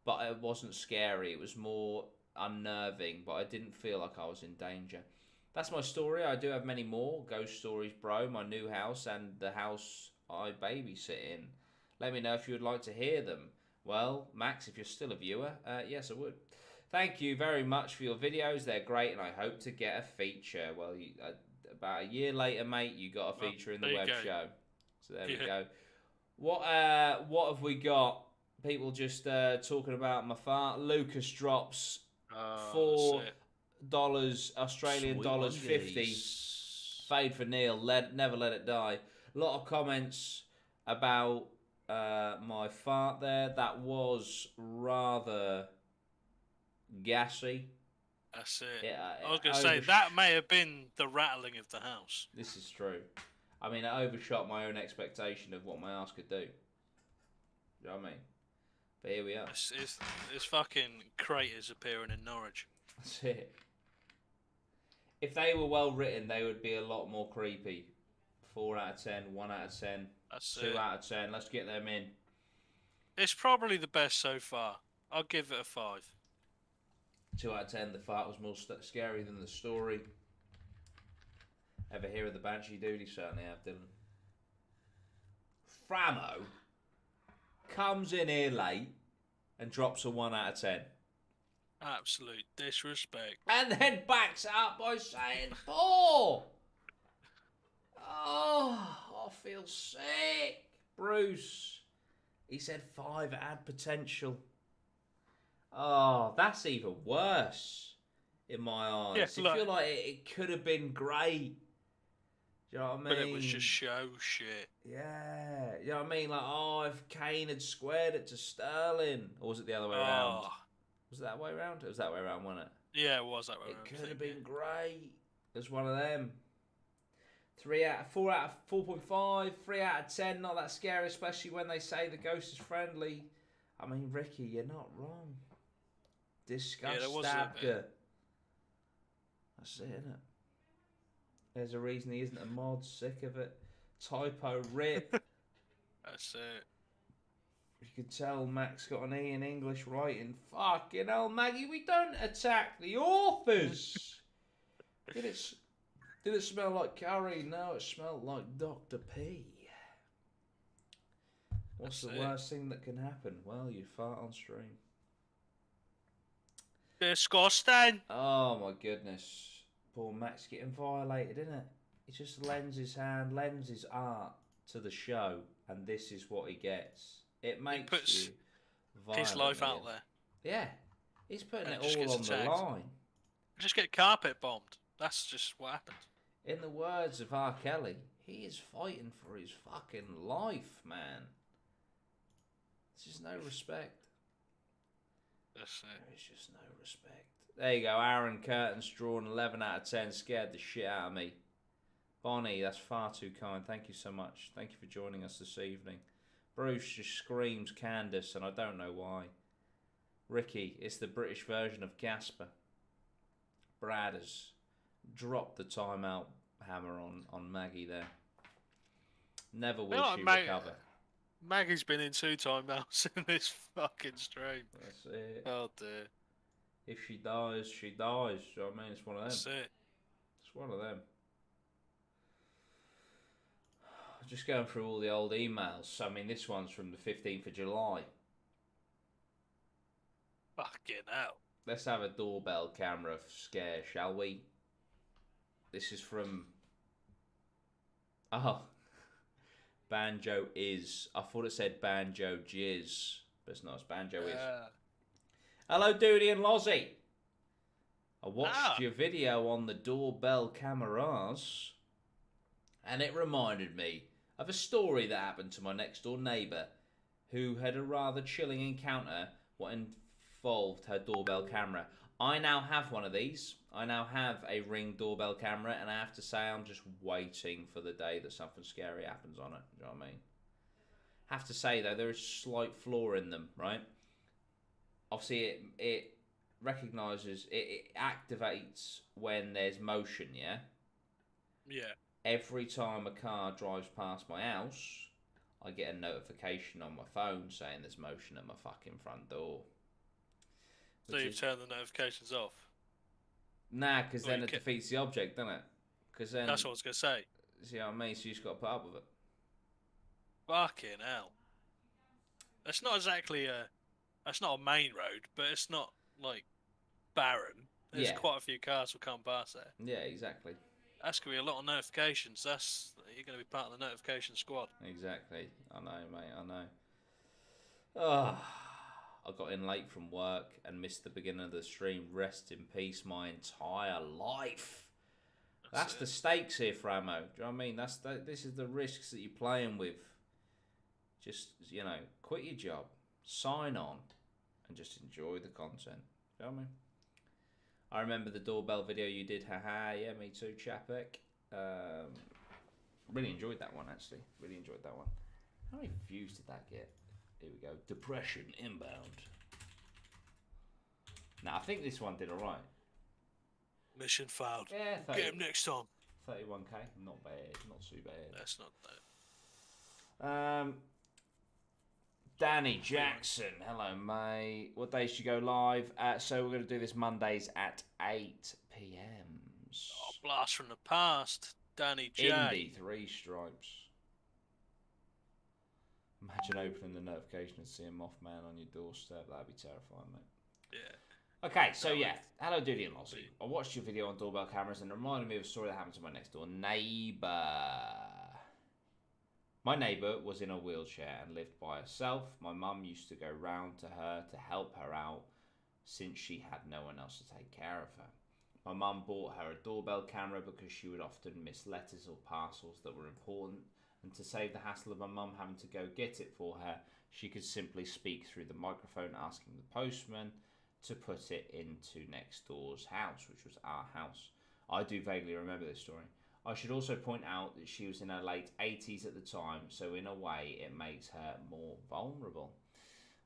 But it wasn't scary. It was more unnerving, but I didn't feel like I was in danger. That's my story. I do have many more ghost stories, bro. My new house and the house I babysit in. Let me know if you would like to hear them. Well, Max, if you're still a viewer, yes, I would. Thank you very much for your videos. They're great, and I hope to get a feature. Well, about a year later, mate, you got a feature in the web show. So there we go. What have we got? People just talking about my fart. Lucas drops $4 Australian dollars 50. Fade for Neil. Never let it die. A lot of comments about my fart there. That was rather gassy. That's it. I was going to say, that may have been the rattling of the house. This is true. I mean, I overshot my own expectation of what my ass could do. You know what I mean? But here we are. It's fucking craters appearing in Norwich. That's it. If they were well written, they would be a lot more creepy. 4 out of 10, 1 out of 10, That's 2 out of 10. Let's get them in. It's probably the best so far. I'll give it a 5. 2 out of 10. The fart was more scary than the story. Ever hear of the Banshee Dudey? Certainly have, Dylan. Framo comes in here late and drops a 1 out of 10. Absolute disrespect. And then backs it up by saying 4. Oh, I feel sick. Bruce, he said 5 had potential. Oh, that's even worse in my eyes. Yeah, I feel like it could have been great. Do you know what I mean? But it was just show shit. Yeah. You know what I mean? Like, oh, if Kane had squared it to Sterling. Or was it the other way around? Was it that way around? It was that way around, wasn't it? Yeah, it was that way around. It could have been great. It was one of them. 4 out of 4.5, 3 out of 10. Not that scary, especially when they say the ghost is friendly. I mean, Ricky, you're not wrong. Disgust Stabker. That's it, isn't it? There's a reason he isn't a mod. Sick of it. Typo rip. That's it. You could tell Max got an E in English writing. Fucking hell, Maggie, we don't attack the authors. Did it smell like curry? No, it smelled like Dr. P. What's the worst thing that can happen? Well, you fart on stream. Disgusting. Oh my goodness. Poor Max getting violated, isn't it? He just lends his hand, lends his art to the show, and this is what he gets. It makes puts you his life violently out there. Yeah, he's putting And it just all gets on the attacked. line. Just get carpet bombed. That's just what happens. In the words of R. Kelly, he is fighting for his fucking life, man. There's just no respect. That's it. There is just no respect. There you go, Aaron Curtin's drawn 11 out of 10. Scared the shit out of me. Bonnie, that's far too kind. Thank you so much. Thank you for joining us this evening. Bruce just screams Candace, and I don't know why. Ricky, it's the British version of Gasper. Brad has dropped the timeout hammer on Maggie there. Never will she recover. Maggie's been in 2 timeouts in this fucking stream. That's it. Oh dear. If she dies, she dies. Do you know what I mean? It's one of them. That's it. It's one of them. Just going through all the old emails. I mean, this one's from the 15th of July. Fucking hell. Let's have a doorbell camera scare, shall we? This is from... Oh. Banjo is... I thought it said Banjo Jizz. But it's not. It's Banjo is. Hello, Dudey and Lozz. I watched your video on the doorbell cameras. And it reminded me of a story that happened to my next door neighbour, who had a rather chilling encounter what involved her doorbell camera. I now have one of these. I now have a Ring doorbell camera, and I have to say I'm just waiting for the day that something scary happens on it. Do you know what I mean? Have to say though, there is a slight flaw in them, right? Obviously, it recognises, it activates when there's motion, yeah? Yeah. Every time a car drives past my house, I get a notification on my phone saying there's motion at my fucking front door. So you've turned the notifications off? Nah, because then it defeats the object, doesn't it? Because then... That's what I was going to say. See what I mean? So you just got to put up with it. Fucking hell. That's not exactly a... That's not a main road, but it's not, like, barren. There's quite a few cars will come past there. Yeah, exactly. That's going to be a lot of notifications. You're going to be part of the notification squad. Exactly. I know, mate. I know. Oh, I got in late from work and missed the beginning of the stream. Rest in peace, my entire life. That's the stakes here, Framo. Do you know what I mean? This is the risks that you're playing with. Just, quit your job, sign on, and just enjoy the content. Do you know what I mean? I remember the doorbell video you did. Haha, yeah, me too, Chapek. Really enjoyed that one, actually. Really enjoyed that one. How many views did that get? Here we go. Depression inbound. Now, I think this one did alright. Mission failed. Yeah, get him next time. 31k. Not bad. Not too bad. That's not bad. Danny Jackson, hello mate. What days do you go live? So we're going to do this Mondays at 8 p.m. Oh, blast from the past, Danny J. Indy, 3 stripes. Imagine opening the notification and seeing Mothman on your doorstep. That'd be terrifying, mate. Yeah. Okay, so yeah. Hello, Dudey and Lozz. I watched your video on doorbell cameras and it reminded me of a story that happened to my next door neighbour. My neighbour was in a wheelchair and lived by herself. My mum used to go round to her to help her out since she had no one else to take care of her. My mum bought her a doorbell camera because she would often miss letters or parcels that were important, and to save the hassle of my mum having to go get it for her, she could simply speak through the microphone asking the postman to put it into next door's house, which was our house. I do vaguely remember this story. I should also point out that she was in her late 80s at the time, so in a way it makes her more vulnerable.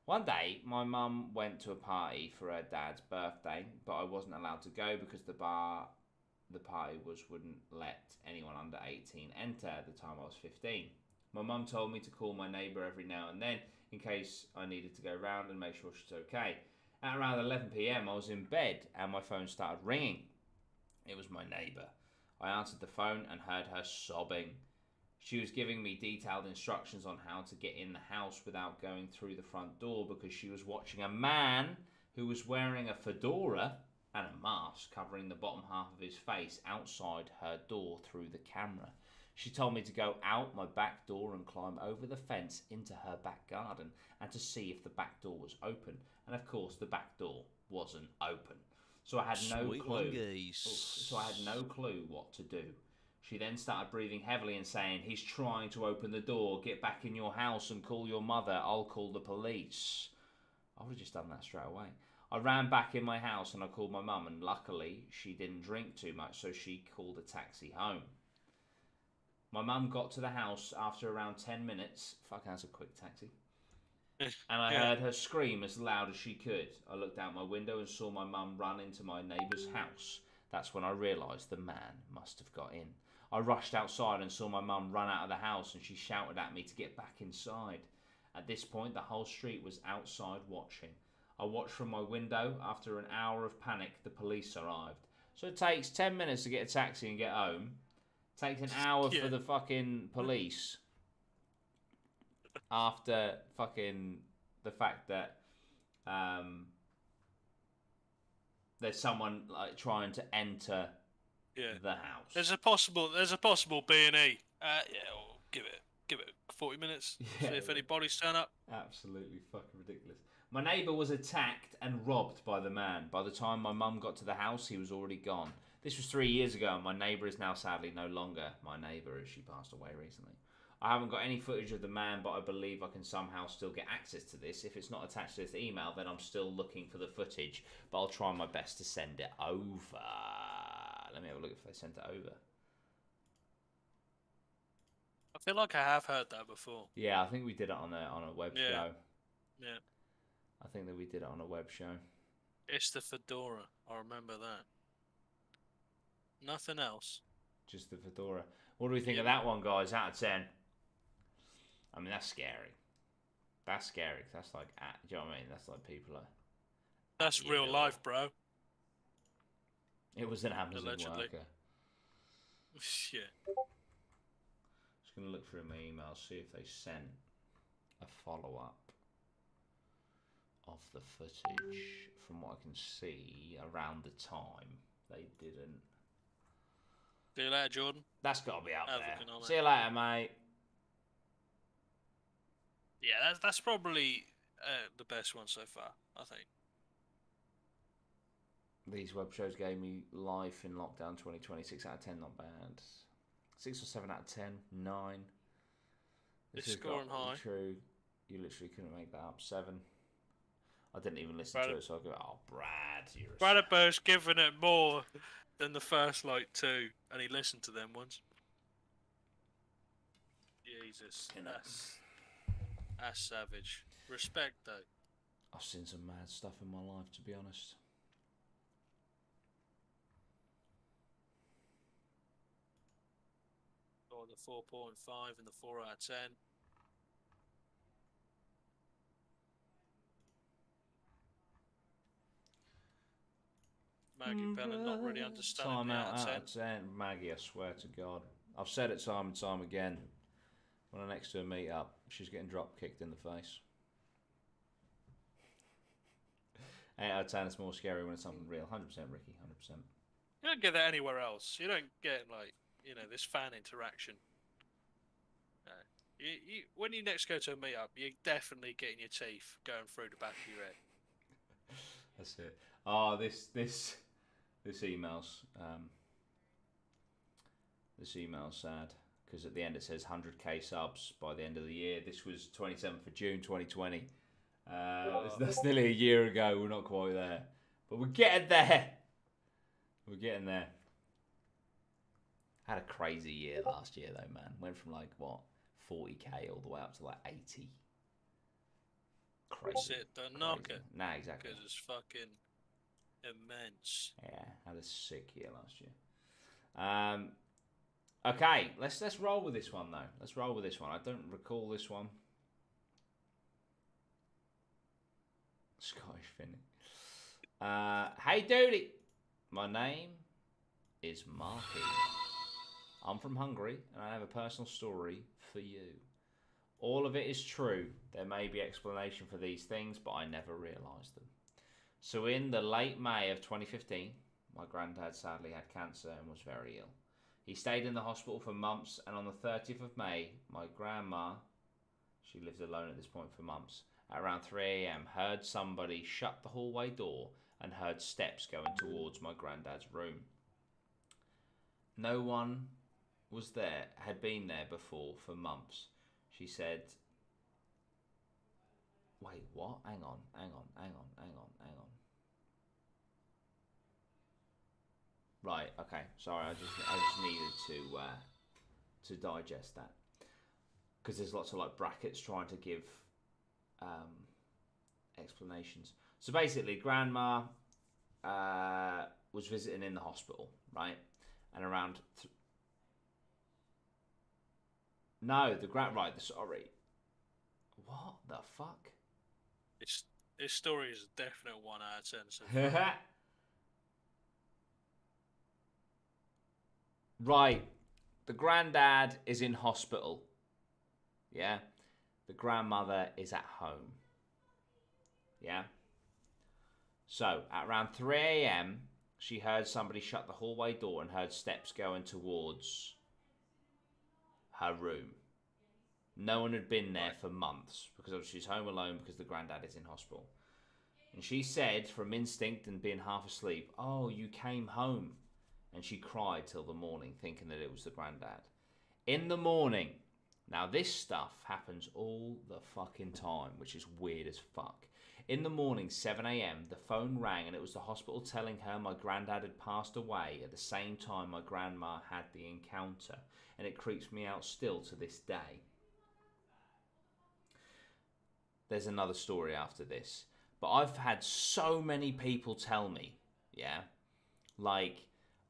One day, my mum went to a party for her dad's birthday, but I wasn't allowed to go because the party wouldn't let anyone under 18 enter at the time I was 15. My mum told me to call my neighbour every now and then in case I needed to go round and make sure she's okay. At around 11 p.m, I was in bed and my phone started ringing. It was my neighbour. I answered the phone and heard her sobbing. She was giving me detailed instructions on how to get in the house without going through the front door because she was watching a man who was wearing a fedora and a mask covering the bottom half of his face outside her door through the camera. She told me to go out my back door and climb over the fence into her back garden and to see if the back door was open. And of course, the back door wasn't open. So I had no clue. So I had no clue what to do. She then started breathing heavily and saying, "He's trying to open the door. Get back in your house and call your mother. I'll call the police." I would have just done that straight away. I ran back in my house and I called my mum, and luckily she didn't drink too much, so she called a taxi home. My mum got to the house after around 10 minutes. Fuck, that's a quick taxi. And I heard her scream as loud as she could. I looked out my window and saw my mum run into my neighbour's house. That's when I realised the man must have got in. I rushed outside and saw my mum run out of the house, and she shouted at me to get back inside. At this point, the whole street was outside watching. I watched from my window. After an hour of panic, the police arrived. So it takes 10 minutes to get a taxi and get home. It takes an hour for the fucking police. After fucking the fact that there's someone like trying to enter the house. There's a possible B&E. We'll give it 40 minutes. See if any bodies turn up. Absolutely fucking ridiculous. My neighbour was attacked and robbed by the man. By the time my mum got to the house, he was already gone. This was 3 years ago, and my neighbour is now sadly no longer my neighbour, as she passed away recently. I haven't got any footage of the man, but I believe I can somehow still get access to this. If it's not attached to this email, then I'm still looking for the footage, but I'll try my best to send it over. Let me have a look if they sent it over. I feel like I have heard that before. Yeah, I think we did it on a web show. Yeah. I think that we did it on a web show. It's the fedora. I remember that. Nothing else. Just the fedora. What do we think of that one, guys? Out of 10. I mean, that's scary. That's scary. That's like, do you know what I mean? That's like people are... That's real life, bro. It was an Amazon Allegedly. worker. Yeah. Just going to look through my emails, see if they sent a follow-up of the footage. From what I can see, around the time, they didn't. See you later, Jordan. That's got to be out there. See you later, mate. Yeah, that's probably the best one so far, I think. These web shows gave me life in lockdown 2020. 6 out of 10, not bad. 6 or 7 out of 10, 9. This is scoring high. True. You literally couldn't make that up. 7. I didn't even listen to it, so I go, "Oh, Brad, you're Bradber's given it more than the first, 2, and he listened to them once. Jesus, that's savage. Respect, though. I've seen some mad stuff in my life, to be honest. Or the 4.5 and the 4 out of 10. Maggie Bella not really understanding Time the out out of 10. Maggie, I swear to God. I've said it time and time again. When I'm next to a meet up, she's getting drop kicked in the face. 8 out of 10 is more scary when it's something real. 100% Ricky, 100%. You don't get that anywhere else. You don't get, this fan interaction. When you next go to a meet-up, you're definitely getting your teeth going through the back of your head. That's it. Oh, this email's sad, because at the end it says 100k subs by the end of the year. This was 27th of June 2020. That's nearly a year ago. We're not quite there, but we're getting there. We're getting there. Had a crazy year last year though, man. Went from 40k all the way up to 80. Crazy. That's it. Don't knock it. Nah, exactly. Because it's fucking immense. Yeah, had a sick year last year. Okay, let's roll with this one though. Let's roll with this one. I don't recall this one. Scottish Finny. Hey Dudey, my name is Marky. I'm from Hungary and I have a personal story for you. All of it is true. There may be explanation for these things, but I never realised them. So in the late May of 2015, my granddad sadly had cancer and was very ill. He stayed in the hospital for months, and on the 30th of May, my grandma, she lived alone at this point for months, at around 3 a.m, heard somebody shut the hallway door and heard steps going towards my granddad's room. No one was there, had been there before for months. She said, wait, what? Hang on. Right, okay, sorry, I just needed to digest that. Because there's lots of like brackets trying to give explanations. So basically, Grandma was visiting in the hospital, right? And around... sorry. What the fuck? This story is a definite 1 out of 10. So right. The granddad is in hospital. Yeah. The grandmother is at home. Yeah. So, at around 3 a.m, she heard somebody shut the hallway door and heard steps going towards her room. No one had been there for months because she's home alone because the granddad is in hospital. And she said, from instinct and being half asleep, "Oh, you came home." And she cried till the morning, thinking that it was the granddad. In the morning, now this stuff happens all the fucking time, which is weird as fuck. In the morning, 7 a.m, the phone rang and it was the hospital telling her my granddad had passed away at the same time my grandma had the encounter. And it creeps me out still to this day. There's another story after this. But I've had so many people tell me, yeah, like,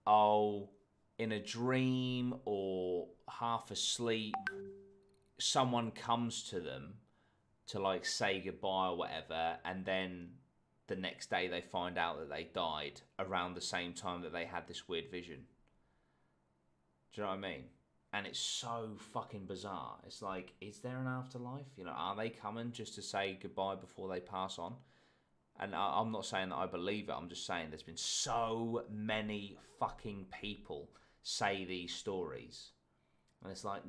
oh, in a dream or half asleep, someone comes to them to like say goodbye or whatever, and then the next day they find out that they died around the same time that they had this weird vision. Do you know what I mean? And it's so fucking bizarre. It's like, is there an afterlife? You know, are they coming just to say goodbye before they pass on? And I'm not saying that I believe it. I'm just saying there's been so many fucking people say these stories. And it's like,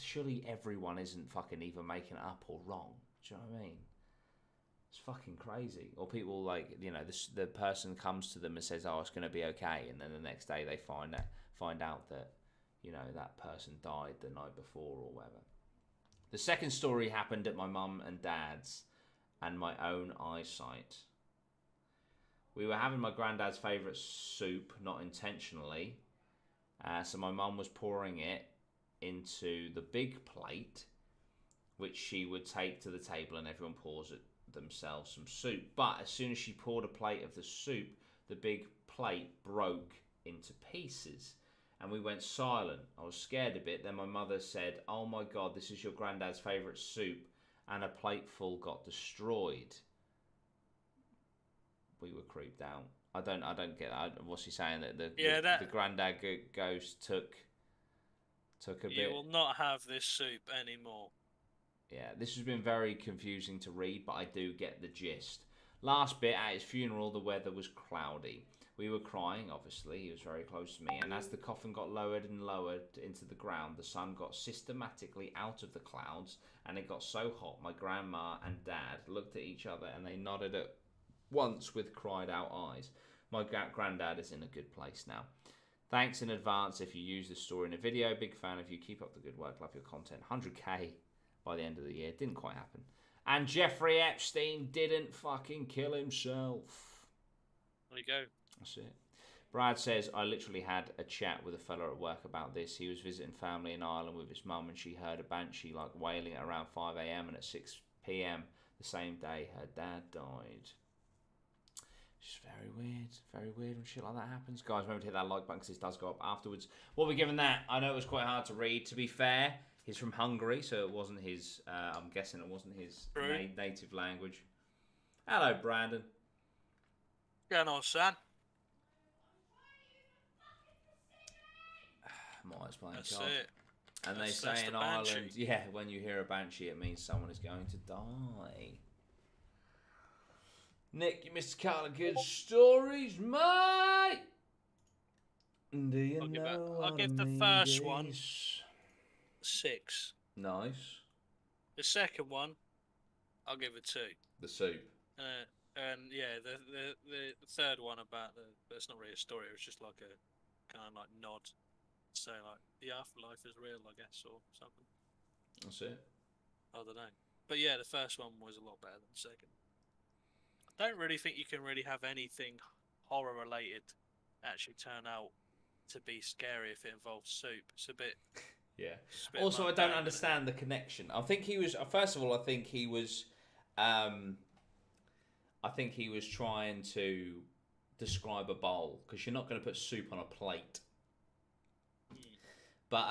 surely everyone isn't fucking either making it up or wrong. Do you know what I mean? It's fucking crazy. Or people like, you know, the person comes to them and says, "Oh, it's going to be okay," and then the next day they find out that, you know, that person died the night before or whatever. The second story happened at my mum and dad's and my own eyesight. We were having my granddad's favourite soup, not intentionally. So my mum was pouring it into the big plate, which she would take to the table, and everyone pours it themselves some soup. But as soon as she poured a plate of the soup, the big plate broke into pieces. And we went silent. I was scared a bit. Then my mother said, "Oh my God, this is your granddad's favourite soup," and a plateful got destroyed. We were creeped out. I don't get that. What's he saying? That the granddad ghost took a bit. You will not have this soup anymore. Yeah, this has been very confusing to read, but I do get the gist. Last bit, at his funeral, the weather was cloudy. We were crying, obviously. He was very close to me. And as the coffin got lowered and lowered into the ground, the sun got systematically out of the clouds, and it got so hot, my grandma and dad looked at each other, and they nodded at once with cried-out eyes. My granddad is in a good place now. Thanks in advance if you use this story in a video. Big fan of you. Keep up the good work. Love your content. 100k by the end of the year. Didn't quite happen. And Jeffrey Epstein didn't fucking kill himself. There you go. That's it. Brad says, I literally had a chat with a fella at work about this. He was visiting family in Ireland with his mum, and she heard a banshee like wailing at around 5 a.m. and at 6 p.m. the same day her dad died. It's very weird when shit like that happens. Guys, remember to hit that like button because this does go up afterwards. What are we giving that? I know it was quite hard to read. To be fair, he's from Hungary, so it wasn't his, I'm guessing it wasn't his native language. Hello, Brandon. Going on, son? Might playing That's God. it. And they say in Ireland, yeah, when you hear a banshee, it means someone is going to die. Nick, you missed a couple of good stories, mate. Do you I'll give the first one 6. Nice. The second one, I'll give a 2. The soup. And yeah, the third one about it's not really a story. It was just like a kind of like nod, saying like the afterlife is real, I guess, or something. That's it. I don't know. But yeah, the first one was a lot better than the second. I don't really think you can really have anything horror related actually turn out to be scary if it involves soup. It's a bit. Yeah. It's a bit Also, I mundane, don't isn't understand the connection. I think he was. First of all, I think he was. I think he was trying to describe a bowl because you're not going to put soup on a plate. But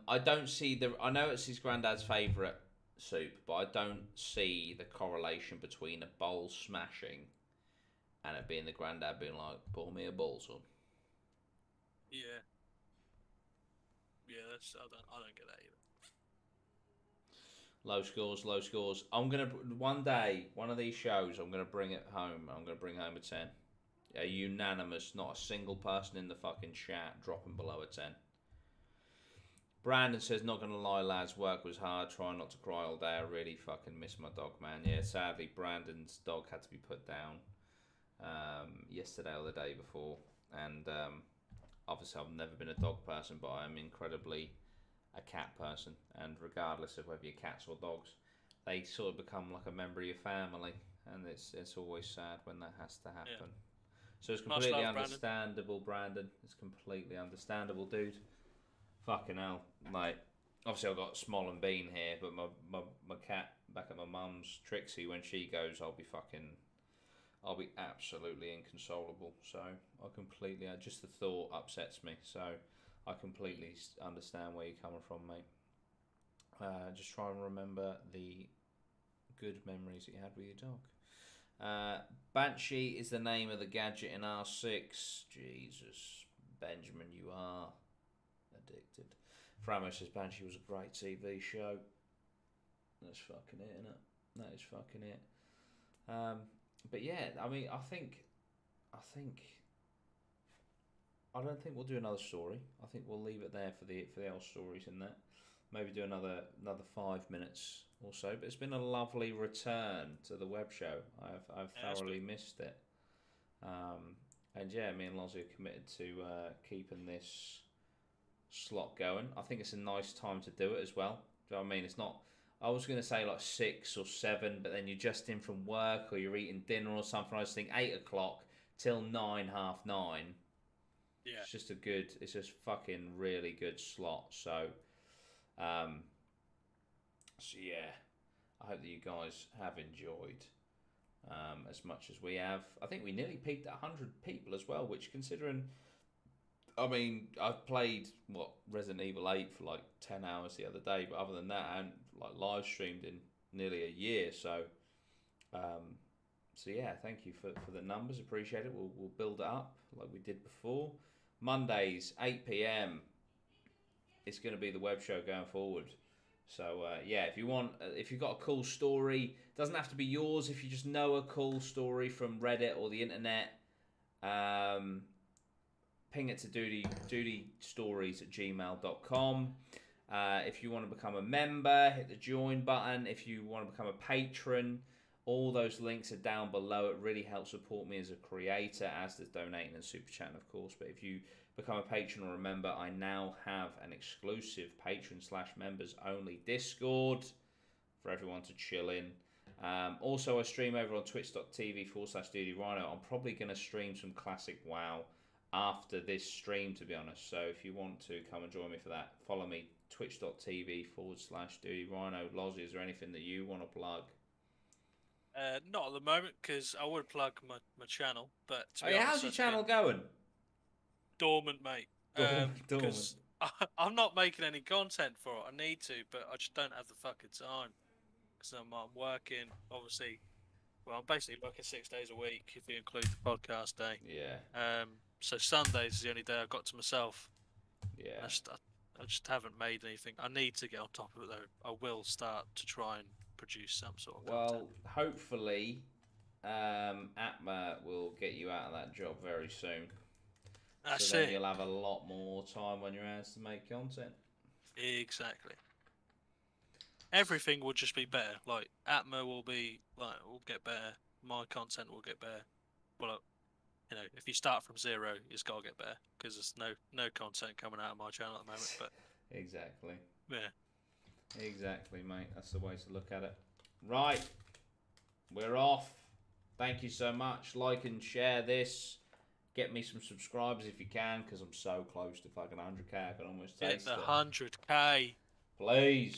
I don't see the. I know it's his granddad's favourite soup, but I don't see the correlation between a bowl smashing and it being the granddad being like, "Pour me a bowl, son." Yeah. Yeah, that's I don't get that either. Low scores, low scores. I'm gonna one day, one of these shows, I'm gonna bring it home. I'm gonna bring home a 10. A unanimous, not a single person in the fucking chat dropping below a 10. Brandon says, not gonna lie, lads, work was hard. Trying not to cry all day. I really fucking miss my dog, man. Yeah, sadly, Brandon's dog had to be put down yesterday or the day before, and obviously I've never been a dog person, but I'm incredibly a cat person, and regardless of whether you're cats or dogs, they sort of become like a member of your family, and it's always sad when that has to happen. Yeah. So it's completely understandable, Brandon. It's completely understandable, dude. Fucking hell. Like, obviously I've got Small and Bean here, but my cat back at my mum's, Trixie, when she goes, I'll be absolutely inconsolable. So I completely, just the thought upsets me. So I completely understand where you're coming from, mate. Just try and remember the good memories that you had with your dog. Banshee is the name of the gadget in R6. Jesus, Benjamin, you are addicted. Framo says Banshee was a great TV show. That's fucking it, isn't it? That is fucking it. But yeah, I mean, I don't think we'll do another story. I think we'll leave it there for the old stories in that. Maybe do another 5 minutes or so. But it's been a lovely return to the web show. I've thoroughly missed it. And yeah, me and Lozzy are committed to keeping this slot going. I think it's a nice time to do it as well. Do you know what I mean? It's not. I was going to say like 6 or 7, but then you're just in from work or you're eating dinner or something. I was thinking 8 o'clock till 9, half 9. Yeah. It's just fucking really good slot. So, yeah, I hope that you guys have enjoyed as much as we have. I think we nearly peaked at 100 people as well, which considering, I mean, I've played Resident Evil 8 for like 10 hours the other day, but other than that, I haven't like live streamed in nearly a year. So, yeah, thank you for the numbers. Appreciate it. We'll build it up like we did before. Mondays 8 p.m. It's going to be the web show going forward. So yeah, if you've got a cool story, doesn't have to be yours. If you just know a cool story from Reddit or the internet, ping it to dudestories@gmail.com. If you want to become a member, hit the join button. If you want to become a patron, all those links are down below. It really helps support me as a creator, as does donating and super chatting, of course. But if you become a patron or a member, I now have an exclusive patron/members only Discord for everyone to chill in. Also, I stream over on twitch.tv/Dudey Rhino. I'm probably going to stream some classic WoW after this stream, to be honest. So if you want to come and join me for that, follow me, twitch.tv/Dudey Rhino. Lozzy, is there anything that you want to plug? Not at the moment, because I would plug my channel, but to be honest, how's your channel going? Dormant, mate. Dormant. I'm not making any content for it. I need to, but I just don't have the fucking time. Because I'm working, obviously. Well, I'm basically working 6 days a week if you include the podcast day. Yeah. So Sundays is the only day I've got to myself. Yeah. I just haven't made anything. I need to get on top of it though. I will start to try and produce some sort of content. Well, hopefully, Atma will get you out of that job very soon. That's so then it. you'll have a lot more time on your hands to make content. Exactly. Everything will just be better. Like Atmo will get better. My content will get better. Well, you know, if you start from zero, it's got to get better because there's no content coming out of my channel at the moment. But Exactly. yeah, Exactly, mate. That's the way to look at it. Right. We're off. Thank you so much. Like and share this. Get me some subscribers if you can, because I'm so close to fucking 100k. I can almost hit taste the it. 100k. Please.